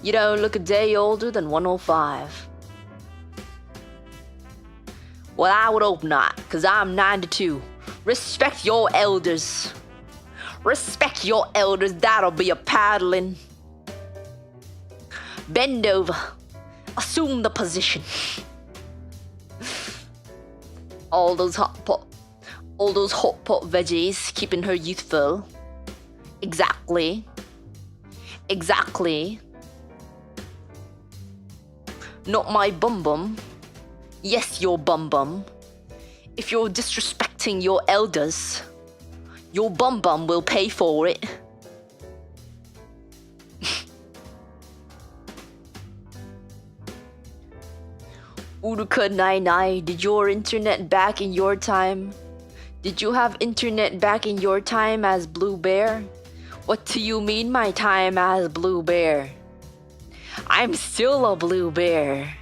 You don't look a day older than 105. Well, I would hope not, because I'm 92. Respect your elders. That'll be a paddling. Bend over. Assume the position. All those hot pot veggies keeping her youthful. Exactly. Not my bum. Yes, your bum. If you're disrespecting your elders, your bum will pay for it. Uruka 99, did your internet back in your time? Did you have internet back in your time as Blue Bear? What do you mean my time as Blue Bear? I'm still a Blue Bear.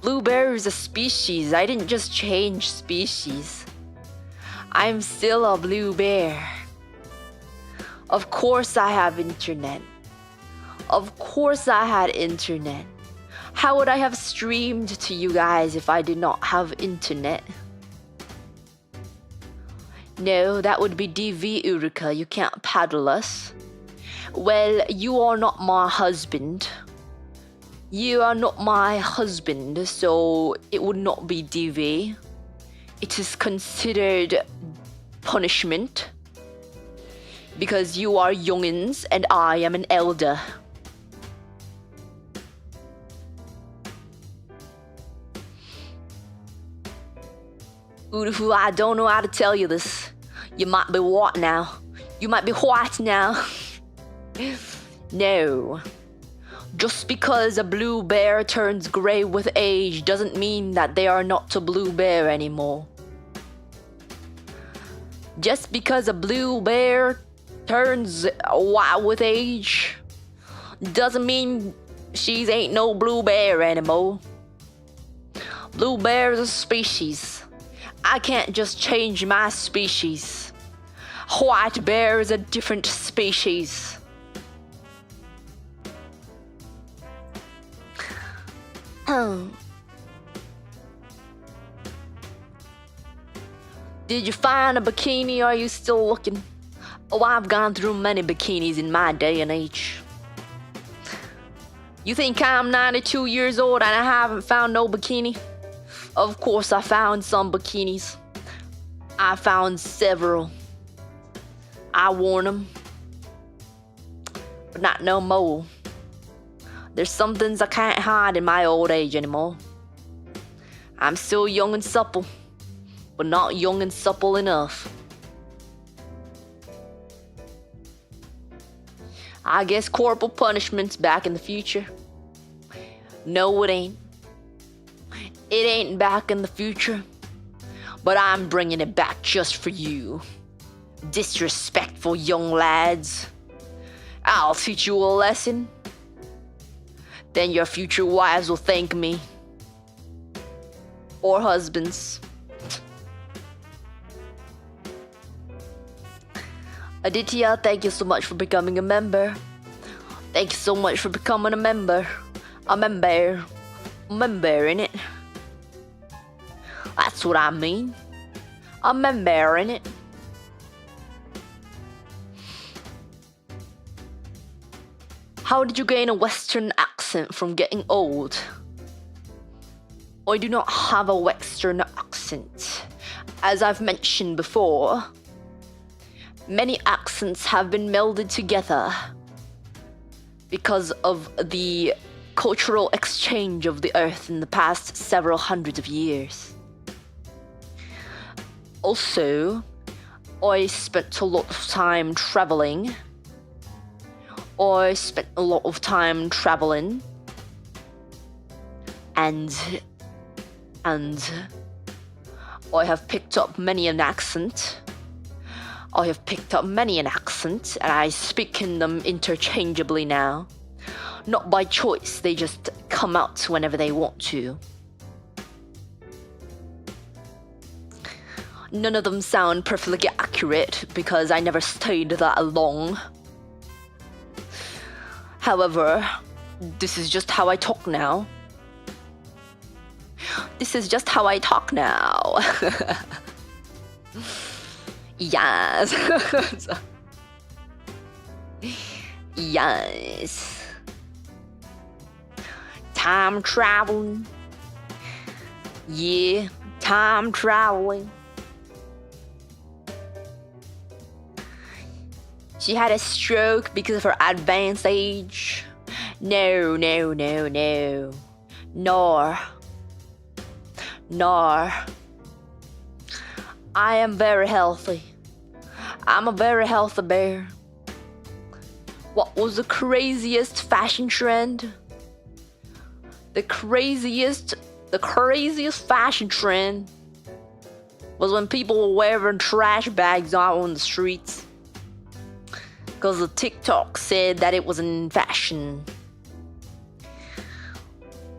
Blue Bear is a species. I didn't just change species. I'm still a Blue Bear. Of course I have internet. Of course I had internet. How would I have streamed to you guys if I did not have internet? No, that would be DV Uruka. You can't paddle us. Well, you are not my husband. So it would not be DV. It is considered punishment. Because you are youngins and I am an elder. Urufu, I don't know how to tell you this. You might be what now? No. Just because a blue bear turns grey with age doesn't mean that they are not a blue bear anymore. Just because a blue bear turns white with age doesn't mean she ain't no blue bear anymore. Blue bear is a species. I can't just change my species. White bear is a different species. Did you find a bikini? Are you still looking? Oh, I've gone through many bikinis in my day and age. You think I'm 92 years old and I haven't found no bikini? Of course I found some bikinis. I found several. I worn them. But not no more. There's some things I can't hide in my old age anymore. I'm still young and supple, but not young and supple enough. I guess corporal punishment's back in the future. No, it ain't. It ain't back in the future, but I'm bringing it back just for you. Disrespectful young lads. I'll teach you a lesson. Then your future wives will thank me. Or husbands. Aditya, thank you so much for becoming a member. Thank you so much for becoming a member. A member, innit? That's what I mean. A member, innit? How did you gain a Western accent from getting old? I do not have a Western accent. As I've mentioned before, many accents have been melded together because of the cultural exchange of the earth in the past several hundreds of years. Also, I spent a lot of time traveling. And I have picked up many an accent. And I speak in them interchangeably now. Not by choice, they just come out whenever they want to. None of them sound perfectly accurate because I never stayed that long. However, this is just how I talk now. Yes. Yes. Time traveling. Yeah, time traveling. She had a stroke because of her advanced age. No. Nor. I am very healthy. I'm a very healthy bear. What was the craziest fashion trend? The craziest fashion trend was when people were wearing trash bags out on the streets. Because the TikTok said that it was in fashion.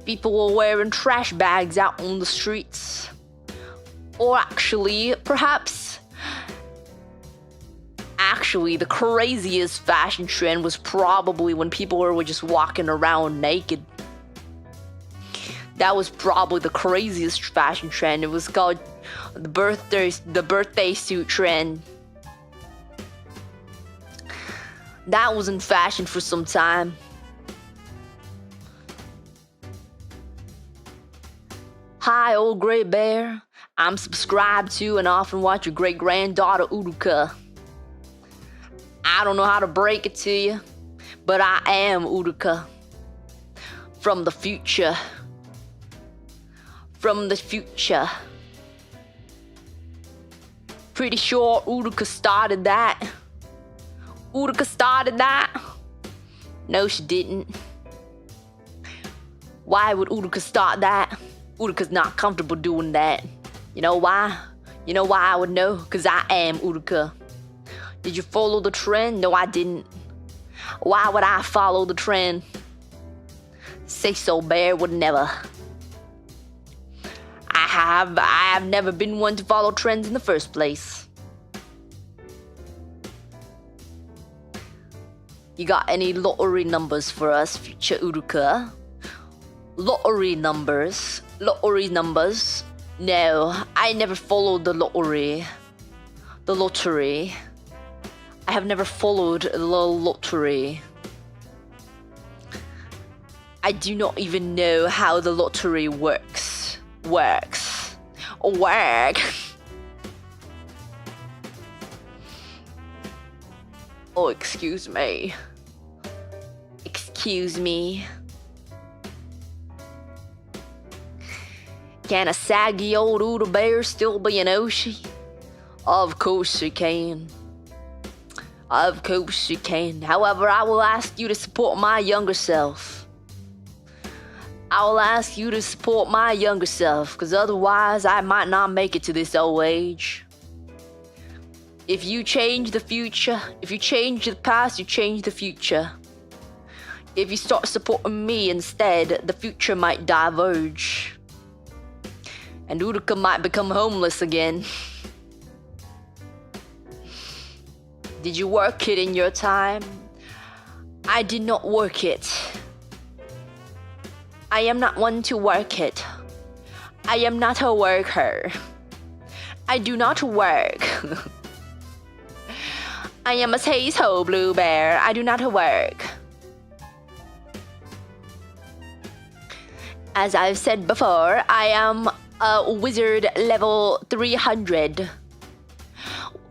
People were wearing trash bags out on the streets. Or actually, the craziest fashion trend was probably when people were just walking around naked. That was probably the craziest fashion trend. It was called the birthday suit trend. That was in fashion for some time. Hi, old gray bear. I'm subscribed to and often watch your great-granddaughter Uruka. I don't know how to break it to you, but I am Uruka. From the future. Pretty sure Uruka started that. No, she didn't. Why would Uruka start that? Uruka's not comfortable doing that. You know why? You know why I would know? Because I am Uruka. Did you follow the trend? No, I didn't. Why would I follow the trend? Say so, bear would never. I have never been one to follow trends in the first place. You got any lottery numbers for us, Fujikura Uruka? Lottery numbers? Lottery numbers? No, I never followed the lottery. The lottery. I have never followed the lottery. I do not even know how the lottery works. Work. Oh, excuse me. Excuse me. Can a saggy old Uda bear still be an Oshi? Of course she can. Of course she can. However, I will ask you to support my younger self. I will ask you to support my younger self, because otherwise I might not make it to this old age. If you change the future, if you change the past, you change the future. If you start supporting me instead, the future might diverge. And Uruka might become homeless again. Did you work it in your time? I did not work it. I am not one to work it. I am not a worker. I do not work. I am a potato blue bear. I do not work. As I've said before, I am a wizard level 300.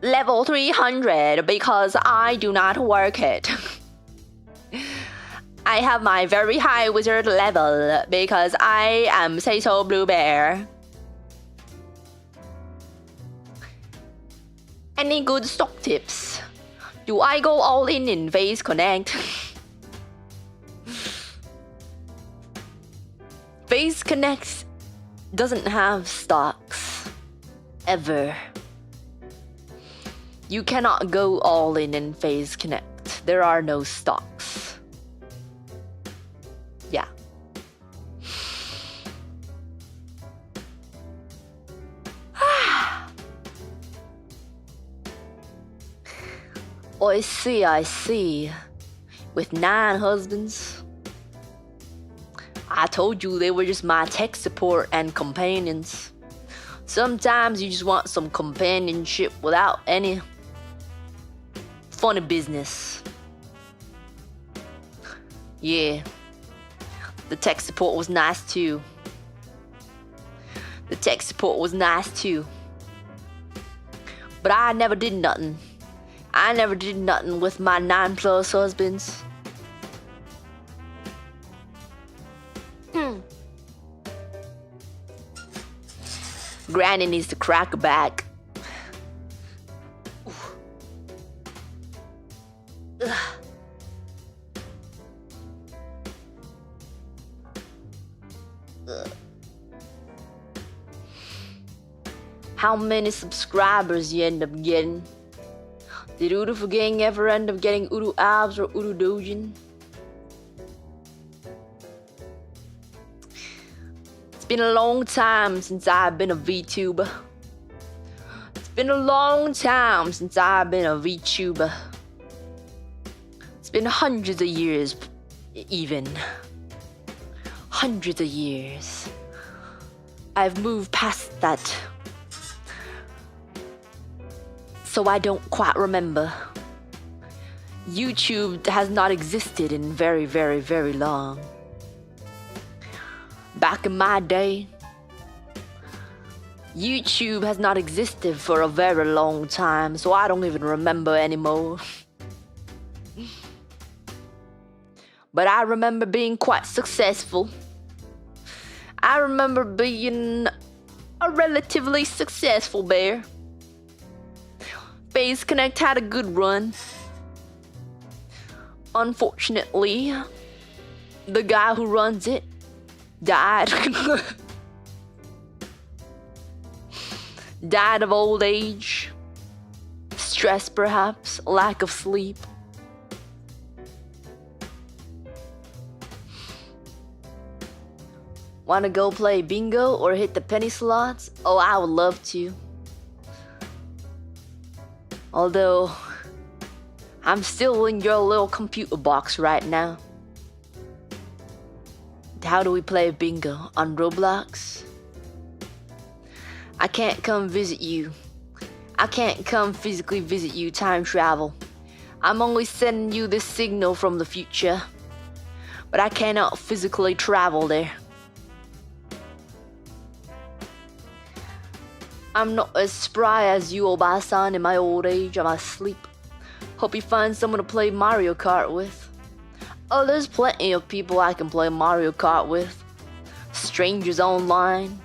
Level 300 because I do not work it. I have my very high wizard level because I am potato blue bear. Any good stock tips? Do I go all in Phase Connect? Phase Connect doesn't have stocks. Ever. You cannot go all in Phase Connect. There are no stocks. Yeah. I see. With 9 husbands. I told you they were just my tech support and companions. Sometimes you just want some companionship without any funny business. Yeah. The tech support was nice too. But I never did nothing. With my 9+ husbands. Granny needs to crack back. How many subscribers you end up getting? Did Udu Gang ever end up getting Udu Abs or Udu Dojin? It's been a long time since I've been a VTuber. It's been hundreds of years, even. Hundreds of years. I've moved past that. So I don't quite remember. YouTube has not existed in very, very, very long. Back in my day, YouTube has not existed for a very long time, so I don't even remember anymore. But I remember being quite successful. I remember being a relatively successful bear. Phase Connect had a good run. Unfortunately, the guy who runs it died. Died of old age. Stress, perhaps. Lack of sleep. Wanna go play bingo or hit the penny slots? Oh, I would love to. Although, I'm still in your little computer box right now. How do we play bingo? On Roblox? I can't come visit you. I can't come physically visit you, time travel. I'm only sending you this signal from the future. But I cannot physically travel there. I'm not as spry as you, Obasan, in my old age. I'm asleep. Hope you find someone to play Mario Kart with. Oh, there's plenty of people I can play Mario Kart with. Strangers online.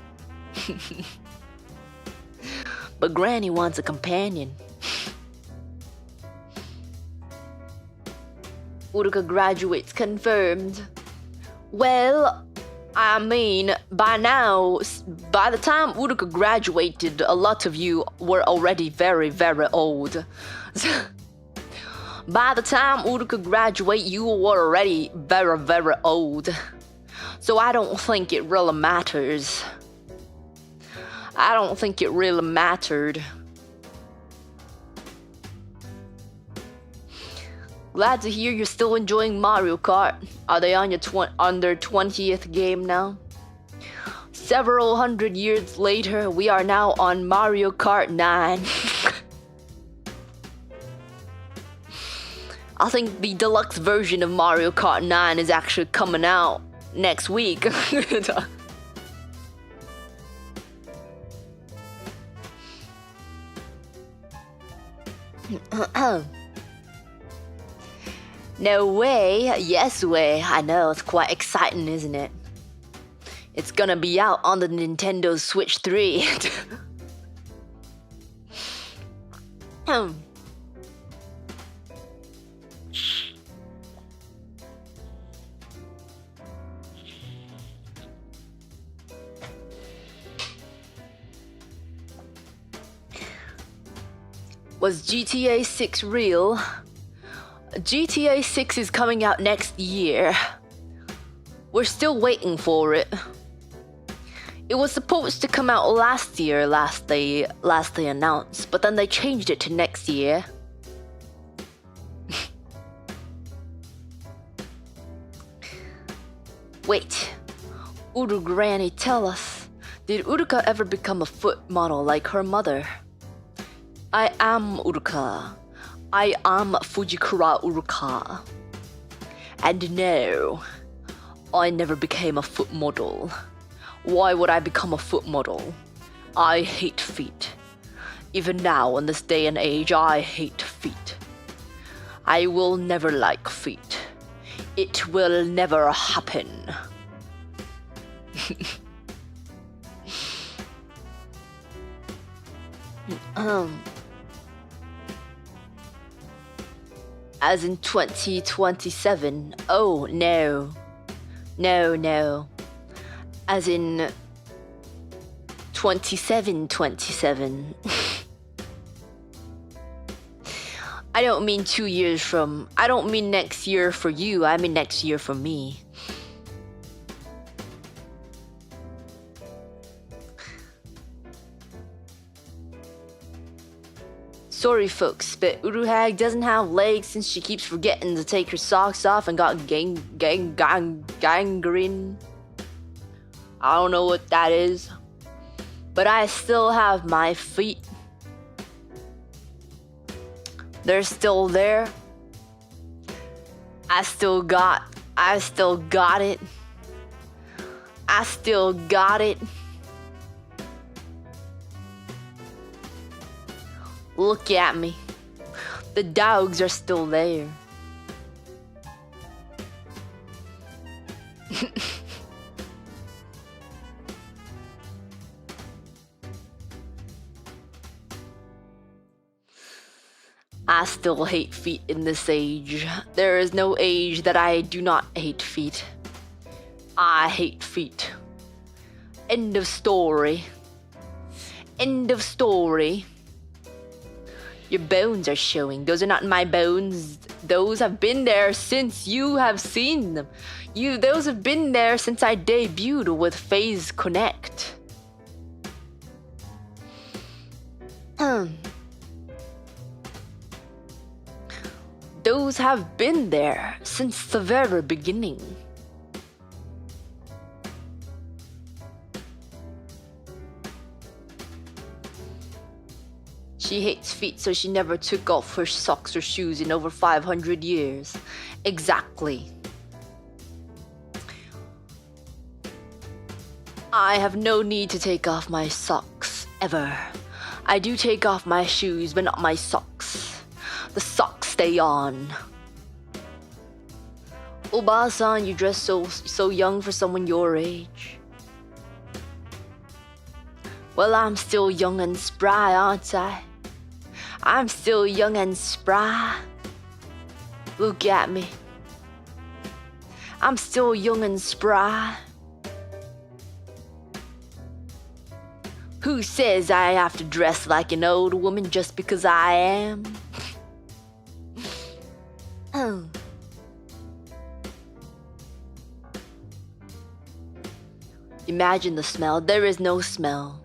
But Granny wants a companion. Uruka graduates confirmed. Well, I mean, by now, by the time Uruka graduated, a lot of you were already very, very old. By the time Uruka graduate, you were already very, very old. So I don't think it really matters. I don't think it really mattered. Glad to hear you're still enjoying Mario Kart. Are they on their 20th game now? Several hundred years later, we are now on Mario Kart 9. I think the deluxe version of Mario Kart 9 is actually coming out next week. No way, yes way. I know, it's quite exciting, isn't it? It's gonna be out on the Nintendo Switch 3. Was GTA 6 real? GTA 6 is coming out next year. We're still waiting for it. It was supposed to come out last year, last they announced, but then they changed it to next year. Wait, Uru Granny, tell us, did Uruka ever become a foot model like her mother? I am Uruka. I am Fujikura Uruka. And no, I never became a foot model. Why would I become a foot model? I hate feet. Even now, in this day and age, I hate feet. I will never like feet. It will never happen. As in 2027. Oh, no. No. As in 27. I don't mean 2 years from... I don't mean next year for you. I mean next year for me. Sorry folks, but Uruhag doesn't have legs since she keeps forgetting to take her socks off and got gangrene. I don't know what that is. But I still have my feet. They're still there. I still got it. I still got it. Look at me. The dogs are still there. I still hate feet in this age. There is no age that I do not hate feet. I hate feet. End of story. End of story. Your bones are showing. Those are not my bones. Those have been there since you have seen them. Those have been there since I debuted with Phase Connect. Those have been there since the very beginning. She hates feet, so she never took off her socks or shoes in over 500 years. Exactly. I have no need to take off my socks, ever. I do take off my shoes, but not my socks. The socks stay on. Oba-san, you dress so young for someone your age. Well, I'm still young and spry, aren't I? I'm still young and spry. Look at me. I'm still young and spry. Who says I have to dress like an old woman just because I am? Oh. Imagine the smell. There is no smell.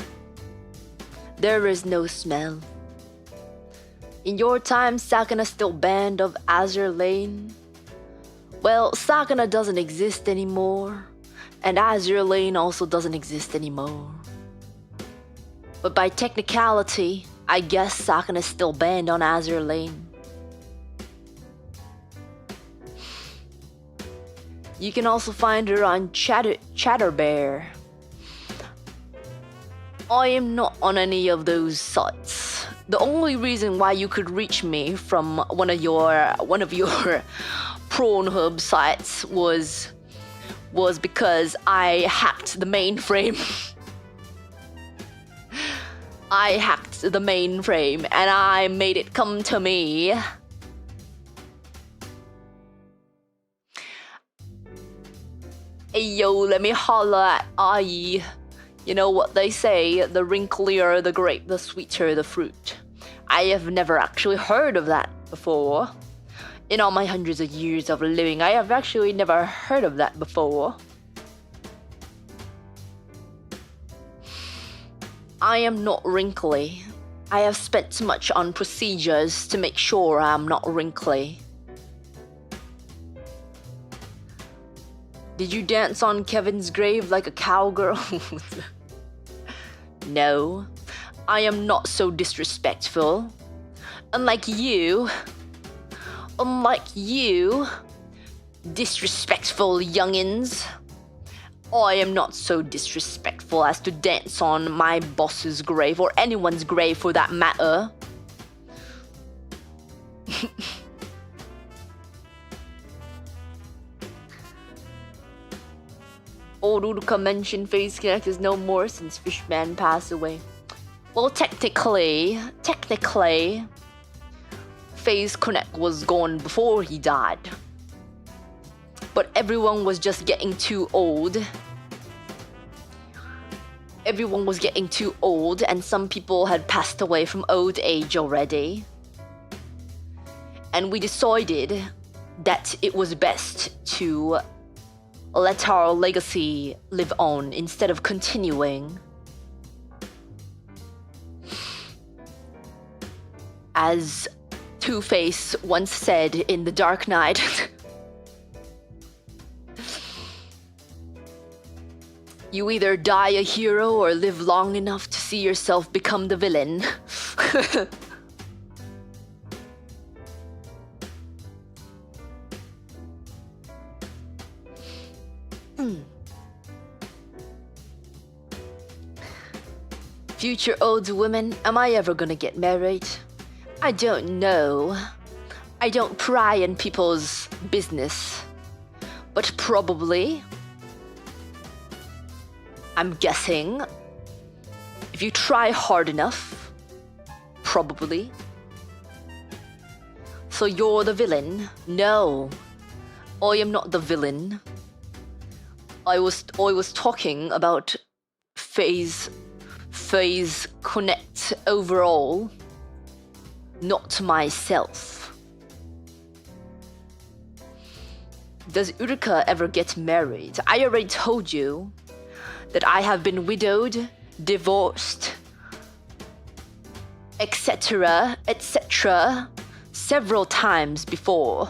There is no smell. In your time, Sakana still banned of Azure Lane? Well, Sakana doesn't exist anymore, and Azure Lane also doesn't exist anymore. But by technicality, I guess Sakana is still banned on Azure Lane. You can also find her on Chatterbear. I am not on any of those sites. The only reason why you could reach me from one of your Pornhub sites was because I hacked the mainframe. I hacked the mainframe and I made it come to me. Hey yo, let me holla at I. You know what they say, the wrinklier the grape, the sweeter the fruit. I have never actually heard of that before. In all my hundreds of years of living, I have actually never heard of that before. I am not wrinkly. I have spent too much on procedures to make sure I'm not wrinkly. Did you dance on Kevin's grave like a cowgirl? No, I am not so disrespectful. Unlike you, disrespectful youngins. I am not so disrespectful as to dance on my boss's grave, or anyone's grave for that matter. Old Uruka mentioned Phase Connect is no more since Fishman passed away. Well, technically, Phase Connect was gone before he died. But everyone was just getting too old. Everyone was getting too old, and some people had passed away from old age already. And we decided that it was best to let our legacy live on instead of continuing. As Two-Face once said in The Dark Knight, you either die a hero or live long enough to see yourself become the villain. Future old women, am I ever gonna get married? I don't know. I don't pry in people's business. But probably. I'm guessing. If you try hard enough. Probably. So you're the villain? No. I am not the villain. I was talking about Phase Connect overall, not myself. Does Uruka ever get married? I already told you that I have been widowed, divorced, etc., etc., several times before.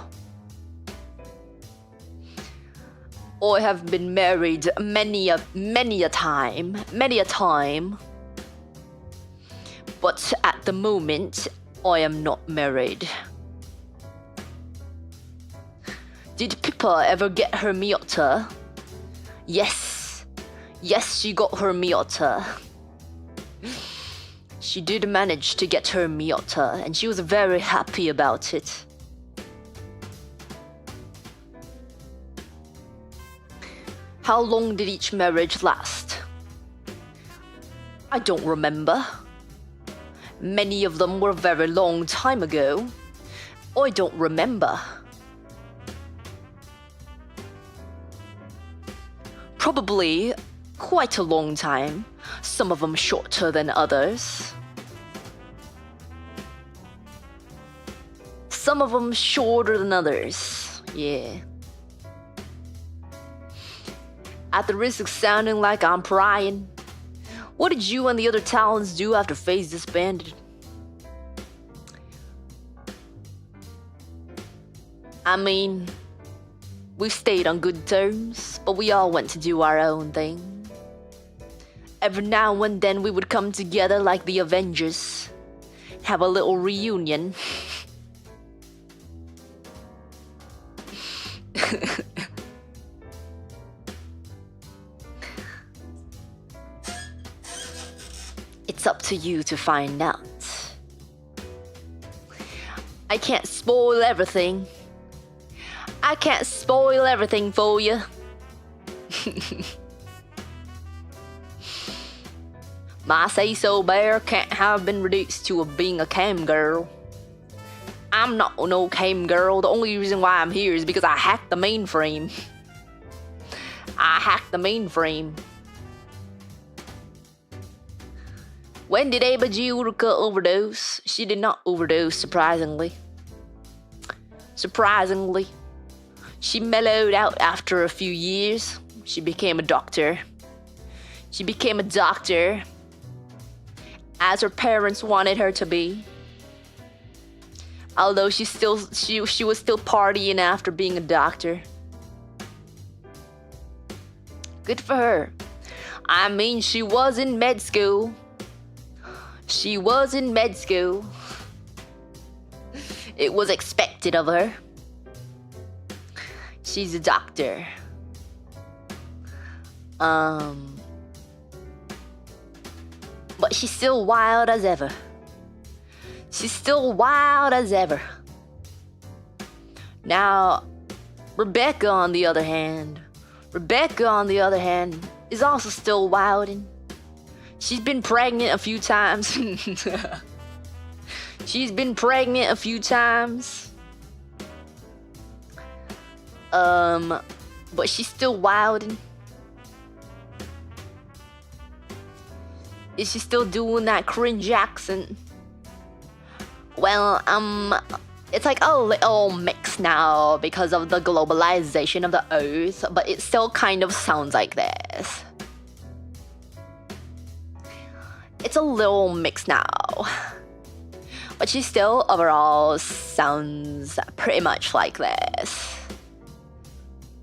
Or have been married many a time. But at the moment, I am not married. Did Pippa ever get her Miota? Yes, she got her Miota. She did manage to get her Miota, and she was very happy about it. How long did each marriage last? I don't remember. Many of them were a very long time ago. I don't remember. Probably quite a long time, some of them shorter than others. Some of them shorter than others, yeah. At the risk of sounding like I'm prying, what did you and the other talents do after Phase disbanded? I mean, we stayed on good terms, but we all went to do our own thing. Every now and then we would come together like the Avengers, have a little reunion. It's up to you to find out. I can't spoil everything. I can't spoil everything for you. My say-so bear can't have been reduced to being a cam girl. I'm not no cam girl. The only reason why I'm here is because I hacked the mainframe. I hacked the mainframe. When did Uruka overdose? She did not overdose, surprisingly. Surprisingly. She mellowed out after a few years. She became a doctor. She became a doctor, as her parents wanted her to be. Although she was still partying after being a doctor. Good for her. I mean, she was in med school. She was in med school. It was expected of her. She's a doctor. But she's still wild as ever. She's still wild as ever. Now, Rebecca, on the other hand, is also still wilding. She's been pregnant a few times. She's been pregnant a few times. But she's still wilding. Is she still doing that cringe accent? Well, it's like a little mix now because of the globalization of the earth, but it still kind of sounds like this. It's a little mix now. But she still overall sounds pretty much like this.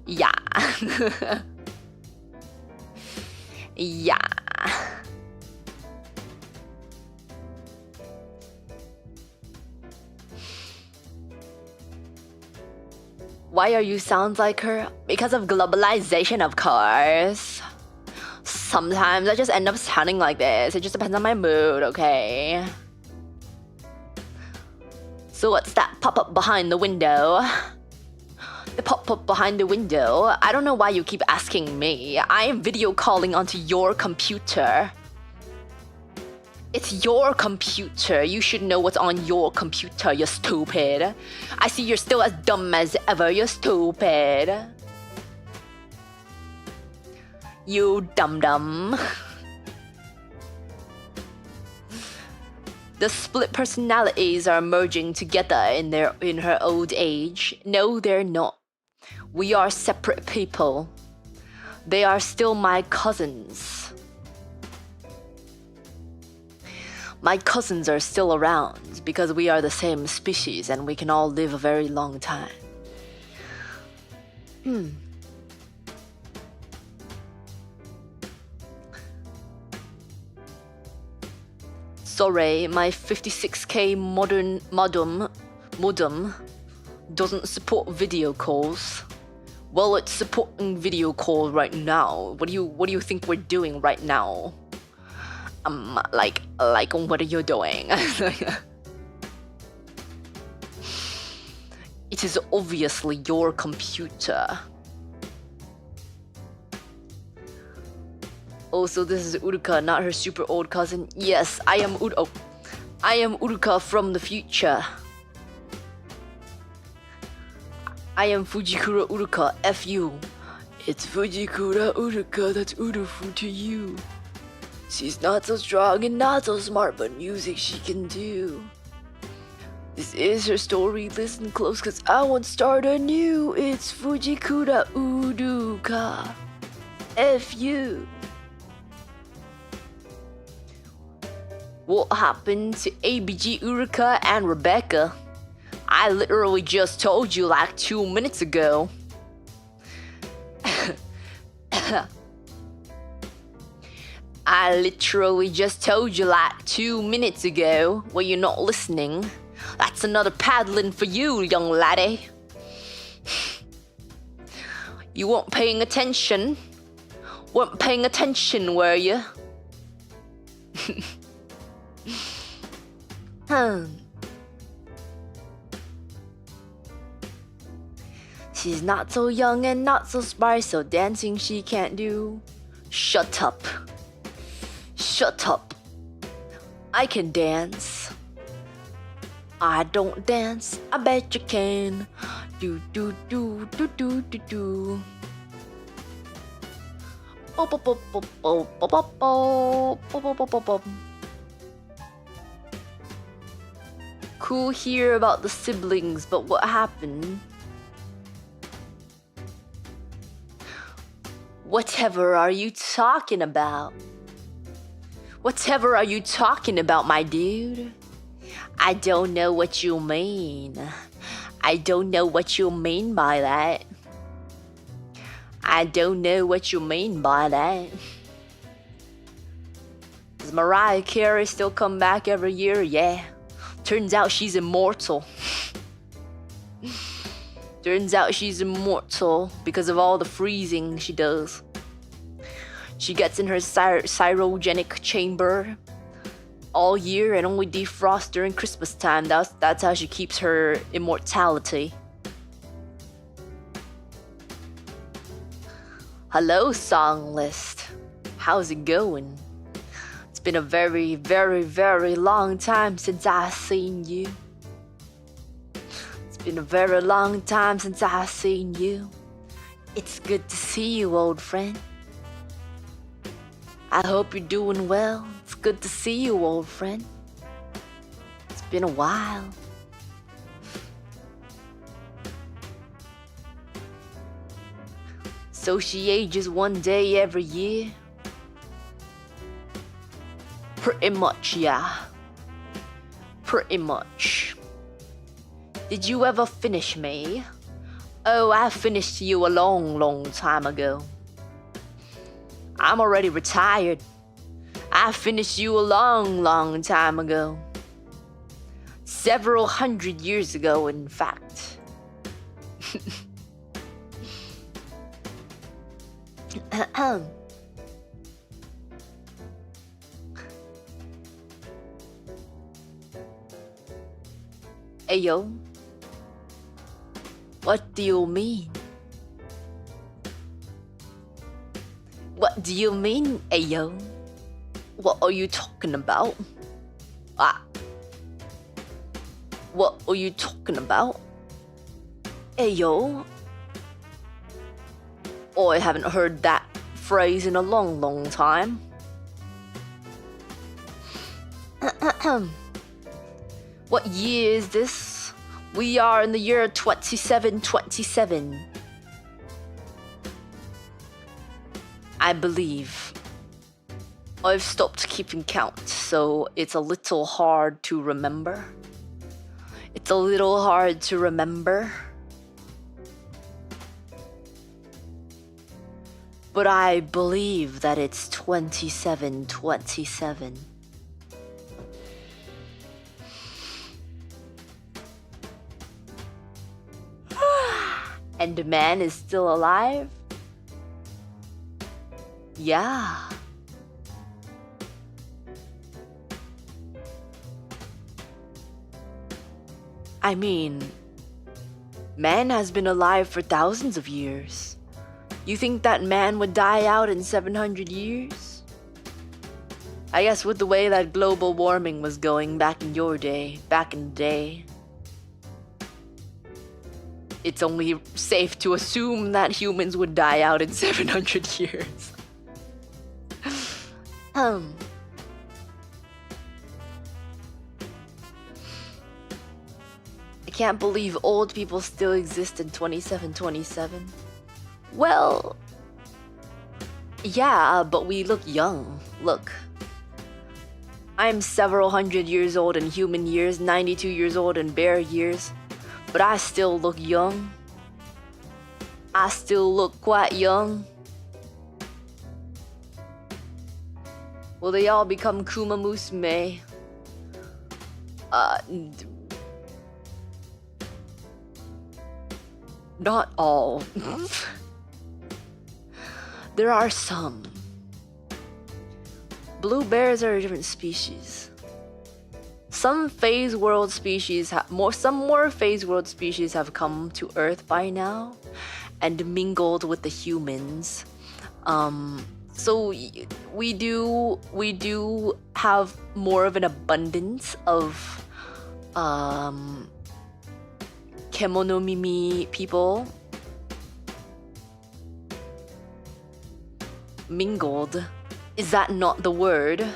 Yeah. Yeah. Why are you sounds like her? Because of globalization, of course. Sometimes I just end up sounding like this. It just depends on my mood, okay? So what's that pop-up behind the window? The pop-up behind the window? I don't know why you keep asking me. I am video calling onto your computer. It's your computer. You should know what's on your computer, you stupid. I see you're still as dumb as ever, you stupid. You dum-dum. The split personalities are merging together in her old age. No, they're not. We are separate people. They are still my cousins. My cousins are still around because we are the same species and we can all live a very long time. Sorry, my 56k modem doesn't support video calls. Well, it's supporting video calls right now. What do you think we're doing right now? Like what are you doing? It is obviously your computer. Also, this is Uruka, not her super old cousin. Yes, I am Uruka from the future. I am Fujikura Uruka, F you. It's Fujikura Uruka that's beautiful to you. She's not so strong and not so smart, but music she can do. This is her story, listen close cause I won't start anew. It's Fujikura Uruka, F you. What happened to ABG Uruka and Rebecca? I literally just told you like 2 minutes ago. I literally just told you like 2 minutes ago. Were you not listening? That's another paddling for you, young laddie. You weren't paying attention. Weren't paying attention, were you? She's not so young and not so smart, so dancing she can't do. Shut up. Shut up. I can dance. I don't dance, I bet you can. Do do do do do do do. Cool hear about the siblings, but what happened? Whatever are you talking about? Whatever are you talking about, my dude? I don't know what you mean. I don't know what you mean by that. I don't know what you mean by that. Does Mariah Carey still come back every year? Yeah. Turns out she's immortal. Turns out she's immortal because of all the freezing she does. She gets in her cryogenic chamber all year and only defrosts during Christmas time. That's how she keeps her immortality. Hello, song list. How's it going? It's been a very, very, very long time since I've seen you. It's been a very long time since I've seen you. It's good to see you, old friend. I hope you're doing well. It's good to see you, old friend. It's been a while. So she ages one day every year? Pretty much, yeah. Pretty much. Did you ever finish me? Oh, I finished you a long, long time ago. I'm already retired. I finished you a long, long time ago. Several hundred years ago, in fact. Ayo. What do you mean? What do you mean, ayo? What are you talking about? Ah. What are you talking about? Ayo? Oh, I haven't heard that phrase in a long, long time. What year is this? We are in the year 2727. I believe. I've stopped keeping count, so it's a little hard to remember. It's a little hard to remember. But I believe that it's 2727. And man is still alive? Yeah. I mean, man has been alive for thousands of years. You think that man would die out in 700 years? I guess with the way that global warming was going back in your day, back in the day, it's only safe to assume that humans would die out in 700 years. I can't believe old people still exist in 2727. Well, yeah, but we look young. Look. I'm several hundred years old in human years, 92 years old in bear years, but I still look young. I still look quite young. Will they all become Kuma Musume? Not all. There are some. Blue bears are a different species. Some phase world species some more phase world species have come to Earth by now and mingled with the humans. So we do have more of an abundance of kemonomimi people. Mingled. Is that not the word?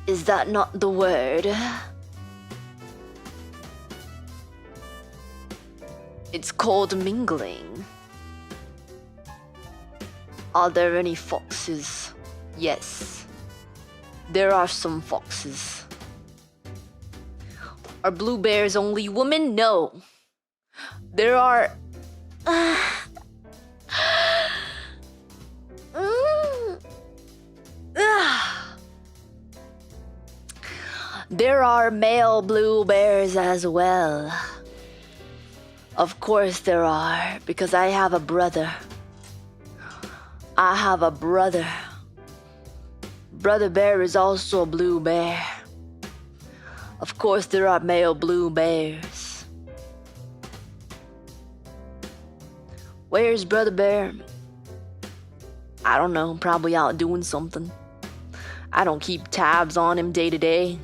Is that not the word? It's called mingling. Are there any foxes? Yes. There are some foxes. Are blue bears only women? No. There are... There are male blue bears as well. Of course there are, because I have a brother. I have a brother. Brother bear is also a blue bear. Of course there are male blue bears. Where's brother bear? I don't know, probably out doing something. I don't keep tabs on him day to day.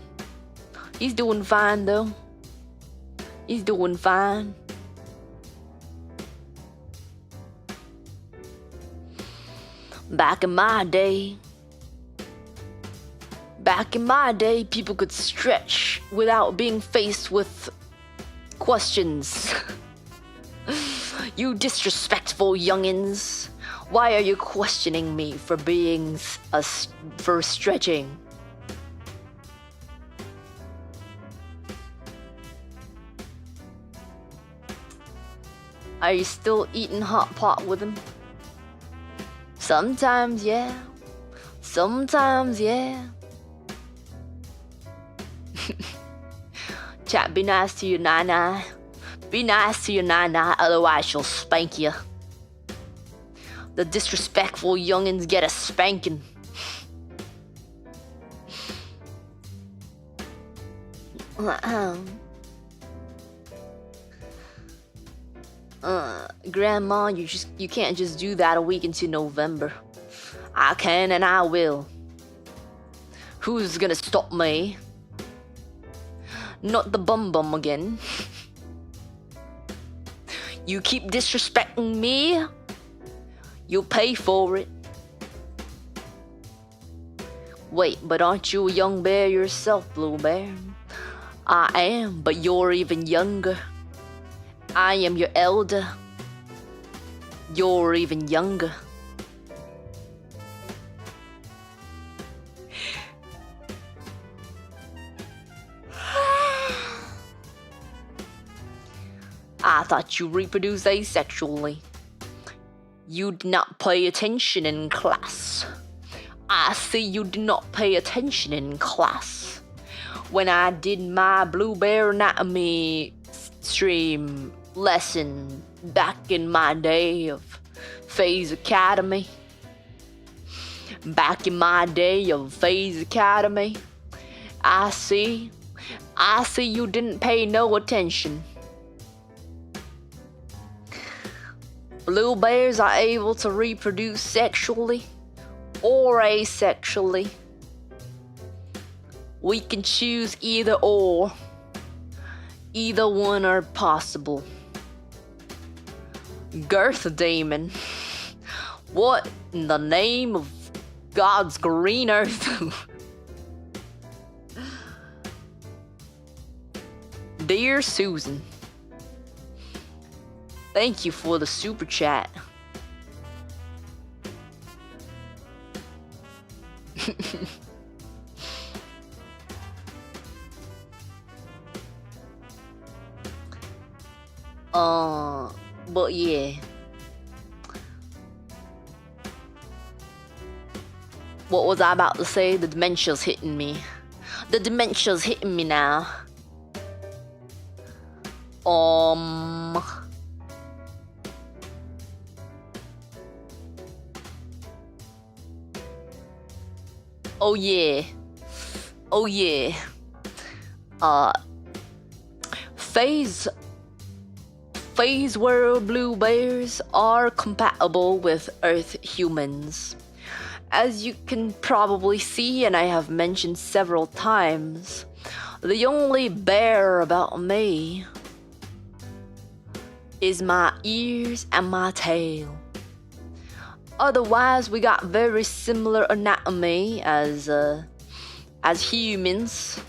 He's doing fine though. He's doing fine. Back in my day, people could stretch without being faced with questions. You disrespectful youngins. Why are you questioning me for for stretching? Are you still eating hot pot with him? Sometimes, yeah. Sometimes, yeah. Chat, be nice to your nana. Be nice to your nana, otherwise she'll spank you. The disrespectful youngins get a spanking. Grandma, you can't just do that a week into November. I can and I will. Who's gonna stop me? Not the bum again. You keep disrespecting me, you'll pay for it. Wait, but aren't you a young bear yourself, Blue Bear? I am, but you're even younger. I am your elder. You're even younger. I thought you reproduce asexually. You did not pay attention in class. I see you did not pay attention in class. When I did my blue bear anatomy stream lesson back in my day of Phase Academy. Back in my day of Phase Academy, I see you didn't pay no attention. Blue bears are able to reproduce sexually or asexually. We can choose either or. Either one are possible. Girth Demon. What in the name of God's green earth? Dear Susan, thank you for the super chat. But yeah. What was I about to say? The dementia's hitting me. The dementia's hitting me now. Oh yeah. Oh yeah. Phase world blue bears are compatible with Earth humans. As you can probably see, and I have mentioned several times, the only bear about me is my ears and my tail. Otherwise, we got very similar anatomy as humans.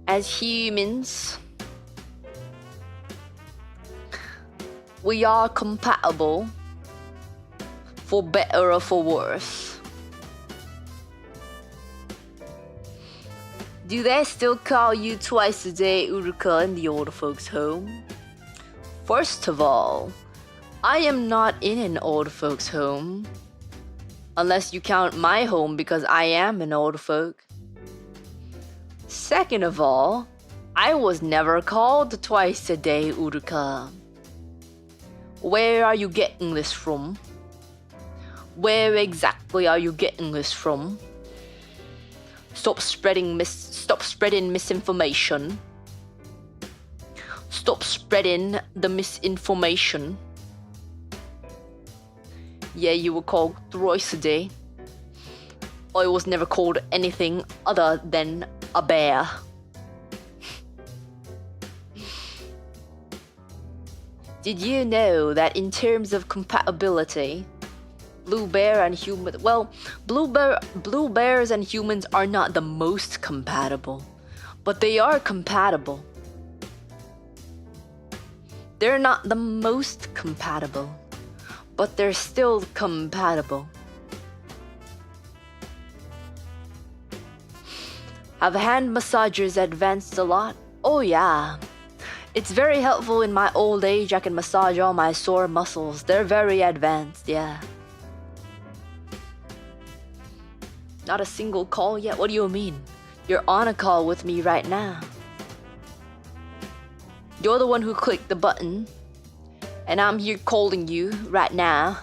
As humans, we are compatible, for better or for worse. Do they still call you twice a day Uruka in the older folks' home? First of all, I am not in an old folks' home. Unless you count my home because I am an old folk. Second of all, I was never called twice a day Uruka. Where are you getting this from? Where exactly are you getting this from? Stop spreading misinformation. Stop spreading the misinformation. Yeah, you were called thrice a day. I was never called anything other than a bear. Did you know that in terms of compatibility, blue bears and humans are not the most compatible, but they are compatible. They're not the most compatible, but they're still compatible. Have hand massagers advanced a lot? Oh yeah. It's very helpful in my old age. I can massage all my sore muscles. They're very advanced, yeah. Not a single call yet? What do you mean? You're on a call with me right now. You're the one who clicked the button, and I'm here calling you right now.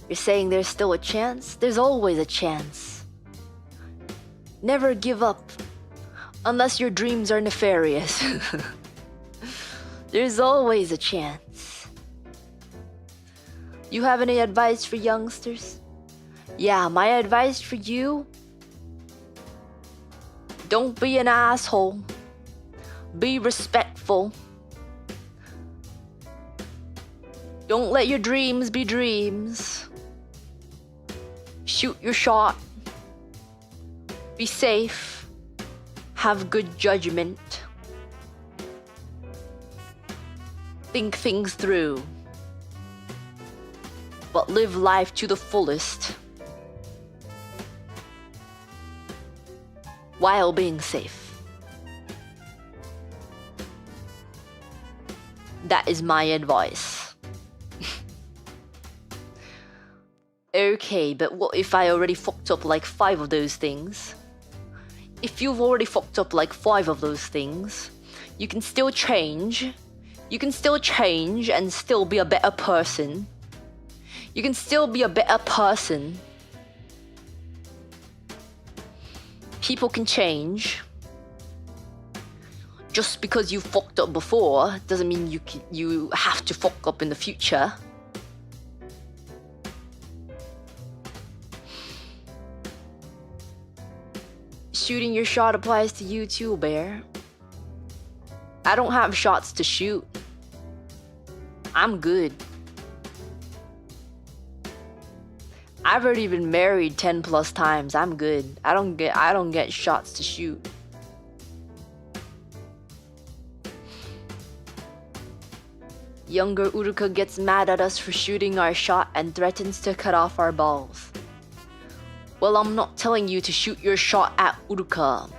You're saying there's still a chance? There's always a chance. Never give up, unless your dreams are nefarious. There's always a chance. You have any advice for youngsters? Yeah, my advice for you: don't be an asshole. Be respectful. Don't let your dreams be dreams. Shoot your shot. Be safe. Have good judgment. Think things through. But live life to the fullest. while being safe. That is my advice. Okay, but what if I already fucked up like 5 of those things? If you've already fucked up like 5 of those things, you can still change. You can still change and still be a better person. You can still be a better person. People can change. Just because you fucked up before doesn't mean you have to fuck up in the future. Shooting your shot applies to you too, Bear. I don't have shots to shoot. I'm good. I've already been married 10 plus times. I'm good. I don't get shots to shoot. Younger Uruka gets mad at us for shooting our shot and threatens to cut off our balls. Well, I'm not telling you to shoot your shot at Uruka.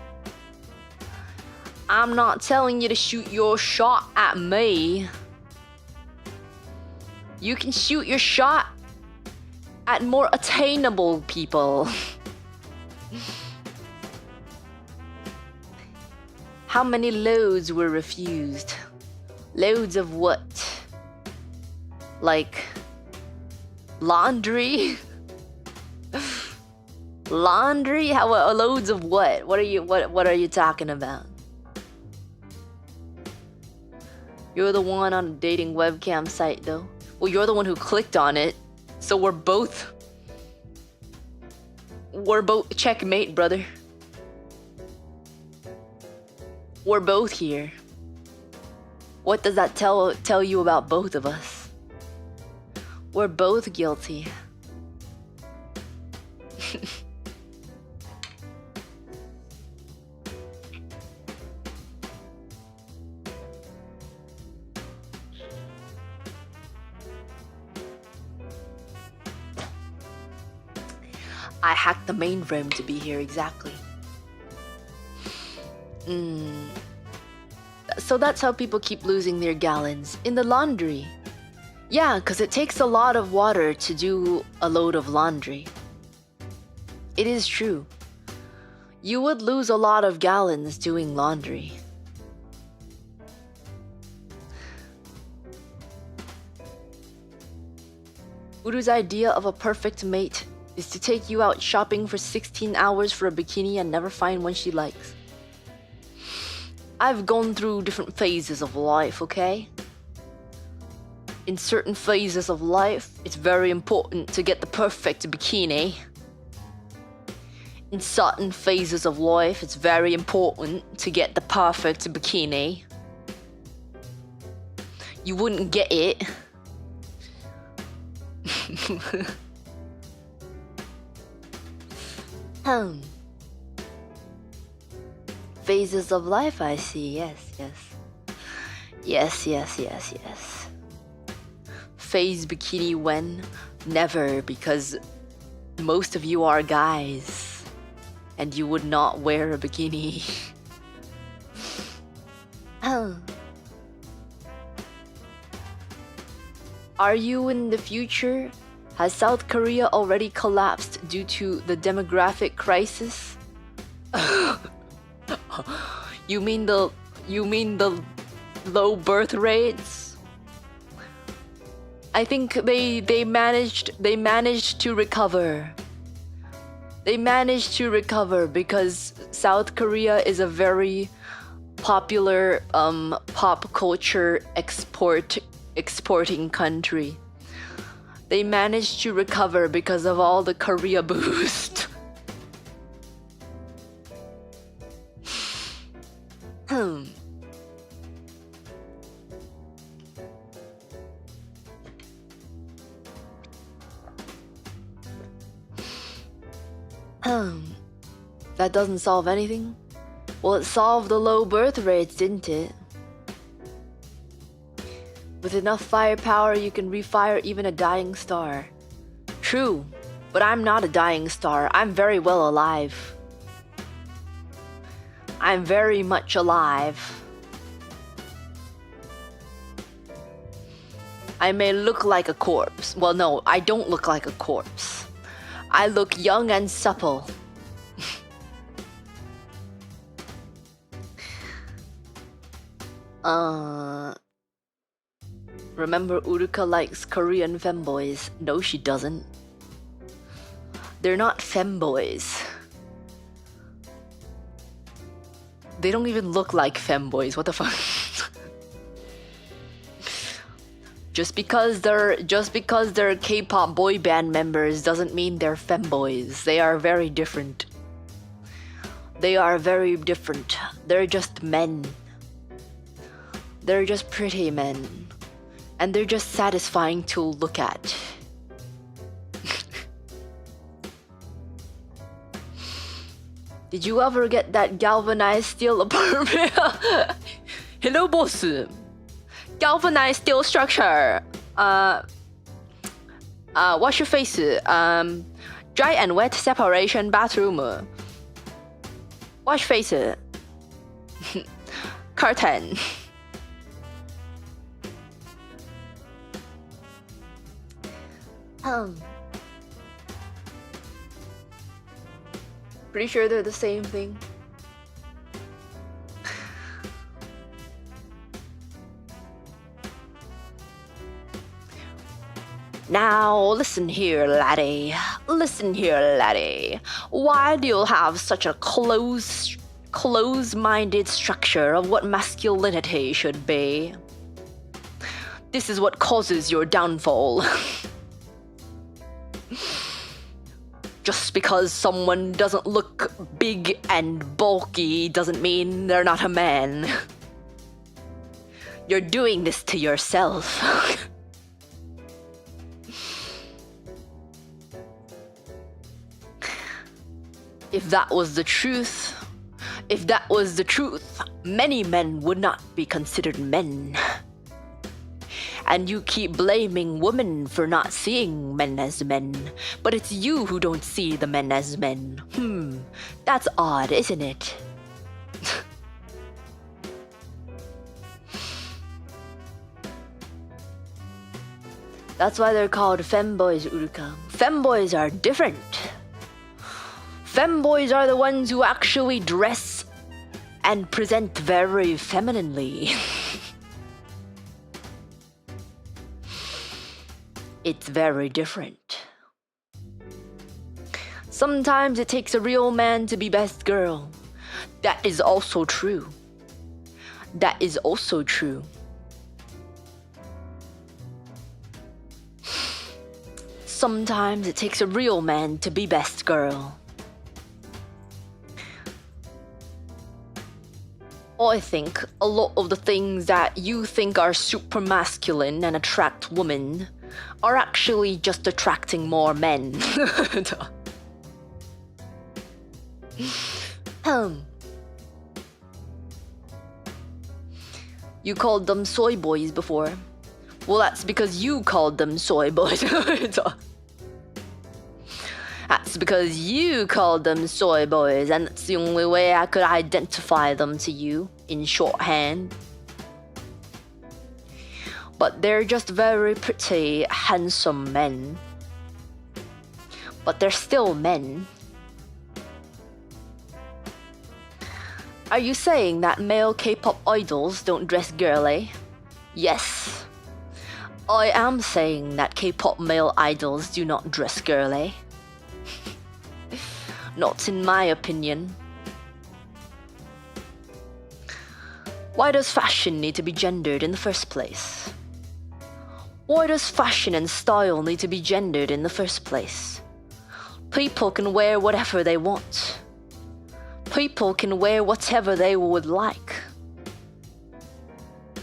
I'm not telling you to shoot your shot at me. You can shoot your shot at more attainable people. How many loads were refused? Loads of what? Like laundry? Laundry? How loads of what? What are you talking about? You're the one on a dating webcam site though. Well, you're the one who clicked on it. So we're both checkmate, brother. We're both here. What does that tell you about both of us? We're both guilty. I hacked the mainframe to be here, exactly. So that's how people keep losing their gallons. In the laundry. Yeah, because it takes a lot of water to do a load of laundry. It is true. You would lose a lot of gallons doing laundry. Uru's idea of a perfect mate is to take you out shopping for 16 hours for a bikini and never find one she likes. I've gone through different phases of life, okay? In certain phases of life, it's very important to get the perfect bikini. In certain phases of life, it's very important to get the perfect bikini. You wouldn't get it. Phases of life, I see. Yes. Phase bikini when? Never, because most of you are guys. And you would not wear a bikini. Are you in the future? Has South Korea already collapsed due to the demographic crisis? You mean the low birth rates? I think they managed to recover. They managed to recover because South Korea is a very popular pop culture exporting country. They managed to recover because of all the Korea boost. That doesn't solve anything? Well, it solved the low birth rates, didn't it? With enough firepower, you can refire even a dying star. True, but I'm not a dying star. I'm very well alive. I'm very much alive. I may look like a corpse. Well, no, I don't look like a corpse. I look young and supple. Remember Uruka likes Korean femboys. No, she doesn't. They're not femboys. They don't even look like femboys. What the fuck? Just because they're K-pop boy band members doesn't mean they're femboys. They are very different. They are very different. They're just men. They're just pretty men. And they're just satisfying to look at. Did you ever get that galvanized steel apartment? Hello, boss. Galvanized steel structure. Wash your face. Dry and wet separation bathroom. Wash face. Curtain. Pretty sure they're the same thing. Now, listen here, laddie. Listen here, laddie. Why do you have such a close-minded structure of what masculinity should be? This is what causes your downfall. Just because someone doesn't look big and bulky doesn't mean they're not a man. You're doing this to yourself. If that was the truth, many men would not be considered men. And you keep blaming women for not seeing men as men, but it's you who don't see the men as men. That's odd, isn't it? That's why they're called femboys, Uruka. Femboys are different. Femboys are the ones who actually dress and present very femininely. It's very different. Sometimes it takes a real man to be best girl. That is also true. That is also true. Sometimes it takes a real man to be best girl. I think a lot of the things that you think are super masculine and attract women are actually just attracting more men. You called them soy boys before. Well, that's because you called them soy boys. That's because you called them soy boys, and that's the only way I could identify them to you in shorthand. But they're just very pretty, handsome men. But they're still men. Are you saying that male K-pop idols don't dress girly? Yes. I am saying that K-pop male idols do not dress girly. Not in my opinion. Why does fashion need to be gendered in the first place? Why does fashion and style need to be gendered in the first place? People can wear whatever they want. People can wear whatever they would like.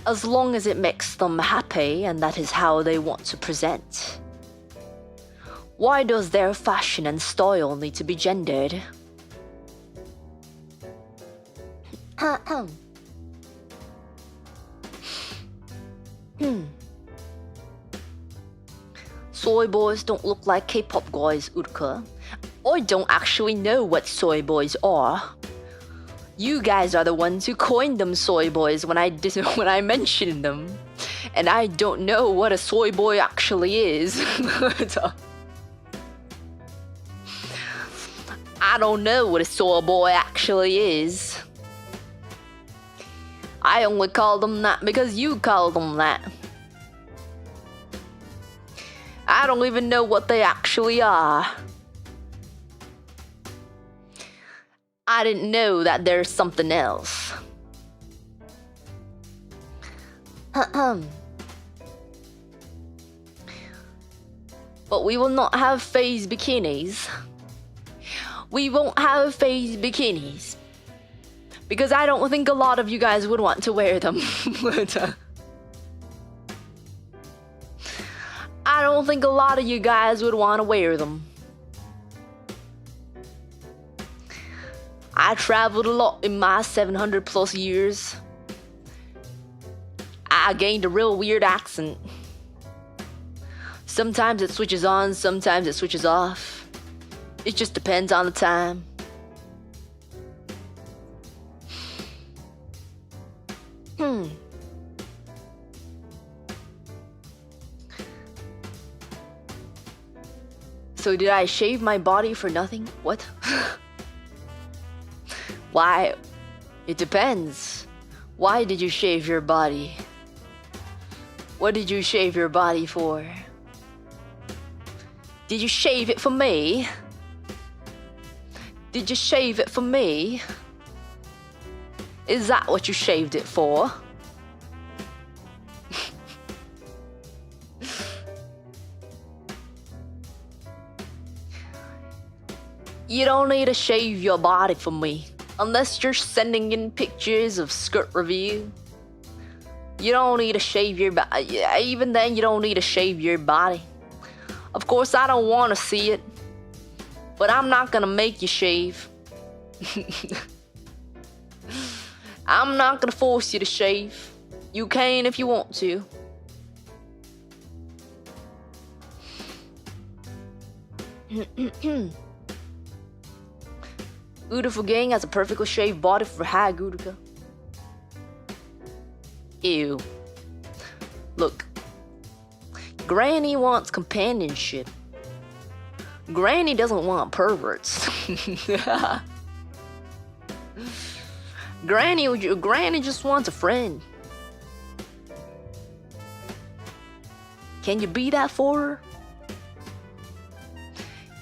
As long as it makes them happy and that is how they want to present. Why does their fashion and style need to be gendered? Soy boys don't look like K-pop guys, Uruka. I don't actually know what soy boys are. You guys are the ones who coined them soy boys when I mentioned them. And I don't know what a soy boy actually is. I don't know what a soy boy actually is. I only call them that because you call them that. I don't even know what they actually are. I didn't know that there's something else. But we will not have phase bikinis. We won't have phase bikinis. Because I don't think a lot of you guys would want to wear them. I don't think a lot of you guys would want to wear them. I traveled a lot in my 700 plus years. I gained a real weird accent. Sometimes it switches on, sometimes it switches off. It just depends on the time. So did I shave my body for nothing? What? Why? It depends. Why did you shave your body? What did you shave your body for? Did you shave it for me? Did you shave it for me? Is that what you shaved it for? You don't need to shave your body for me. Unless you're sending in pictures of skirt review. You don't need to shave your body. Even then, you don't need to shave your body. Of course, I don't want to see it. But I'm not gonna make you shave. I'm not gonna force you to shave. You can if you want to. Beautiful gang has a perfectly shaved body for Hag Uruka. Ew. Look. Granny wants companionship. Granny doesn't want perverts. Granny just wants a friend. Can you be that for her?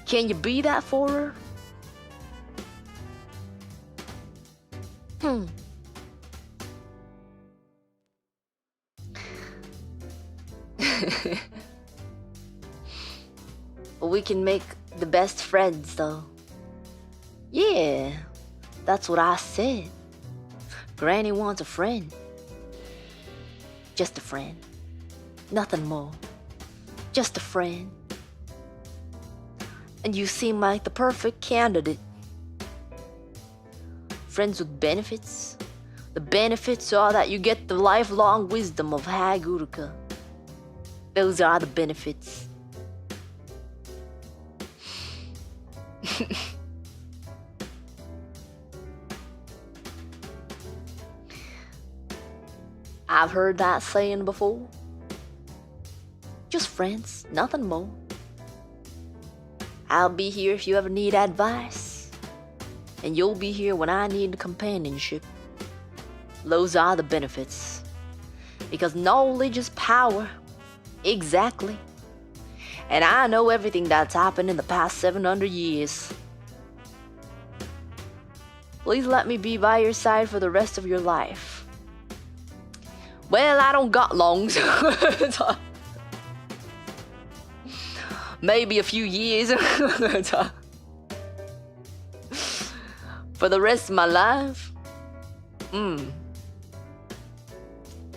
Can you be that for her? We can make the best friends though. Yeah, that's what I said. Granny wants a friend. Just a friend. Nothing more. Just a friend. And you seem like the perfect candidate. Friends with benefits. The benefits are that you get the lifelong wisdom of Hag Uruka. Those are the benefits. I've heard that saying before. Just friends, nothing more. I'll be here if you ever need advice. And you'll be here when I need companionship. Those are the benefits. Because knowledge is power. Exactly. And I know everything that's happened in the past 700 years. Please let me be by your side for the rest of your life. Well, I don't got long. Maybe a few years. For the rest of my life.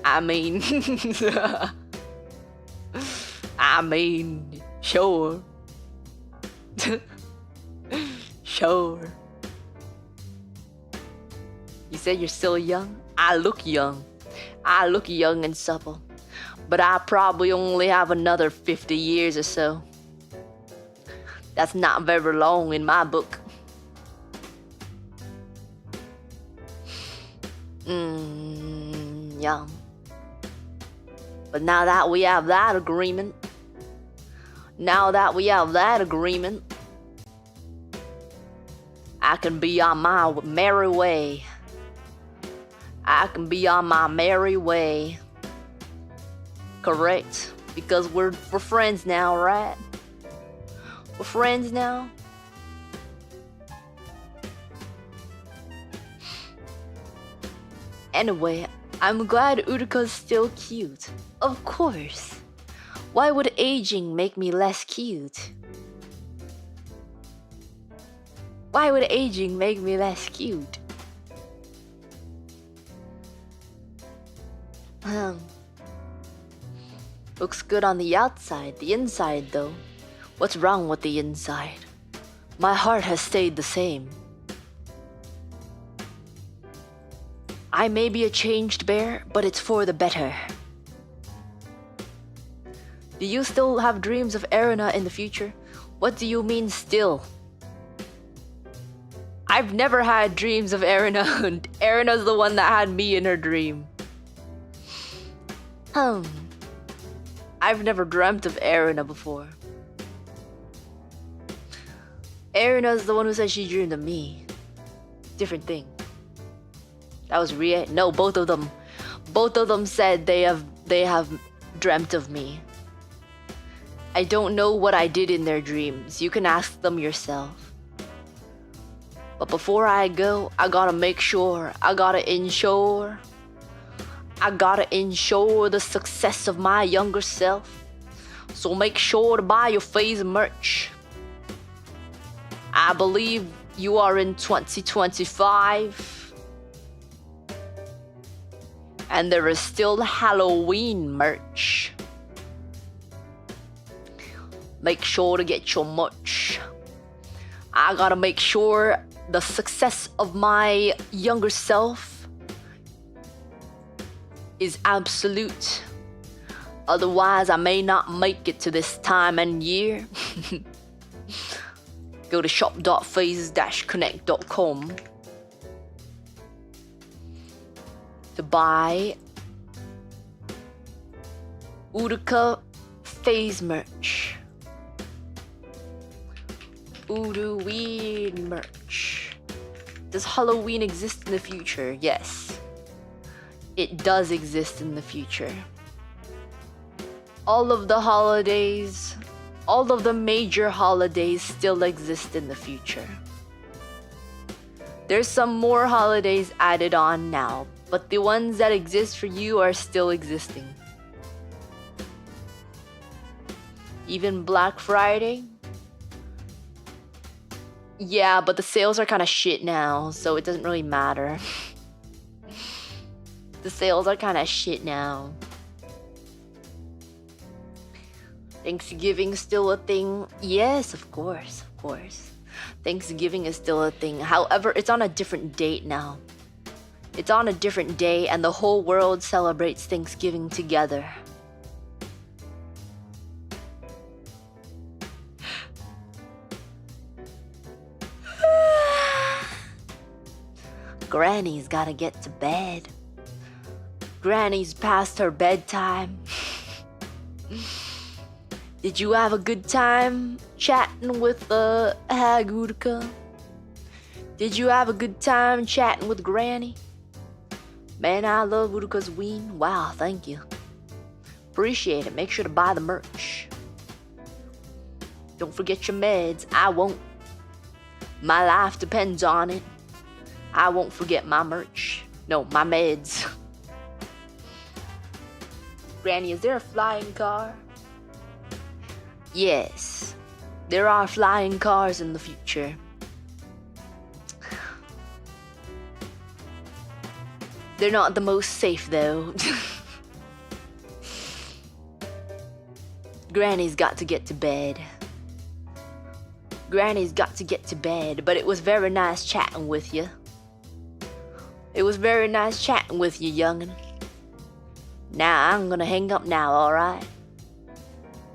I mean, sure. Sure. You said you're still young? I look young. I look young and supple. But I probably only have another 50 years or so. That's not very long in my book. Yeah. But now that we have that agreement, I can be on my merry way. Correct. Because we're friends now, right? We're friends now. Anyway, I'm glad Uruka's still cute. Of course. Why would aging make me less cute? Looks good on the outside. The inside, though. What's wrong with the inside? My heart has stayed the same. I may be a changed bear, but it's for the better. Do you still have dreams of Erina in the future? What do you mean still? I've never had dreams of Erina. Erina's the one that had me in her dream. I've never dreamt of Erina before. Erina's the one who said she dreamed of me. Different thing. That was Ria. No, both of them. Both of them said they have dreamt of me. I don't know what I did in their dreams. You can ask them yourself. But before I go, I gotta make sure. I gotta ensure the success of my younger self. So make sure to buy your phase merch. I believe you are in 2025. And there is still Halloween merch. Make sure to get your merch. I gotta make sure the success of my younger self is absolute. Otherwise, I may not make it to this time and year. Go to shop.phase-connect.com to buy Uruka phase merch. Uruween merch. Does Halloween exist in the future? Yes. It does exist in the future. All of the holidays, all of the major holidays still exist in the future. There's some more holidays added on now, but the ones that exist for you are still existing. Even Black Friday? Yeah, but the sales are kind of shit now, so it doesn't really matter. The sales are kind of shit now. Thanksgiving still a thing? Yes, of course. Thanksgiving is still a thing. However, it's on a different date now. It's on a different day, and the whole world celebrates Thanksgiving together. Granny's gotta get to bed. Granny's past her bedtime. Did you have a good time chatting with Hag Uruka? Did you have a good time chatting with Granny? Man, I love Uruka's ween. Wow, thank you. Appreciate it. Make sure to buy the merch. Don't forget your meds. I won't. My life depends on it. I won't forget my merch. No, my meds. Granny, is there a flying car? Yes, there are flying cars in the future. They're not the most safe though. Granny's got to get to bed. Granny's got to get to bed, but it was very nice chatting with you. It was very nice chatting with you, youngin'. Now I'm gonna hang up now, alright?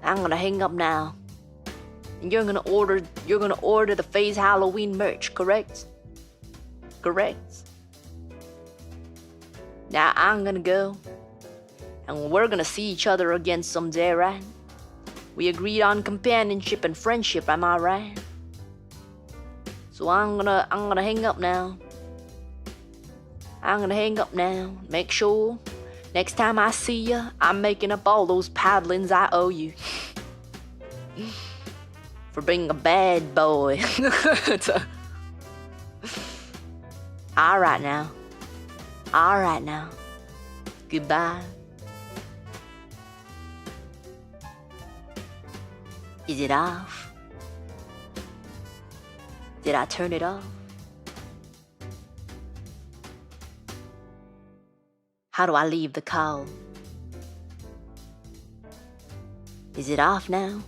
I'm gonna hang up now. And you're gonna order the Phase Halloween merch, correct? Correct? Now I'm gonna go. And we're gonna see each other again someday, right? We agreed on companionship and friendship, am I right? So I'm gonna hang up now. I'm gonna hang up now. Make sure next time I see you, I'm making up all those paddlings I owe you. For being a bad boy. Alright now. Alright now. Goodbye. Is it off? Did I turn it off? How do I leave the call? Is it off now?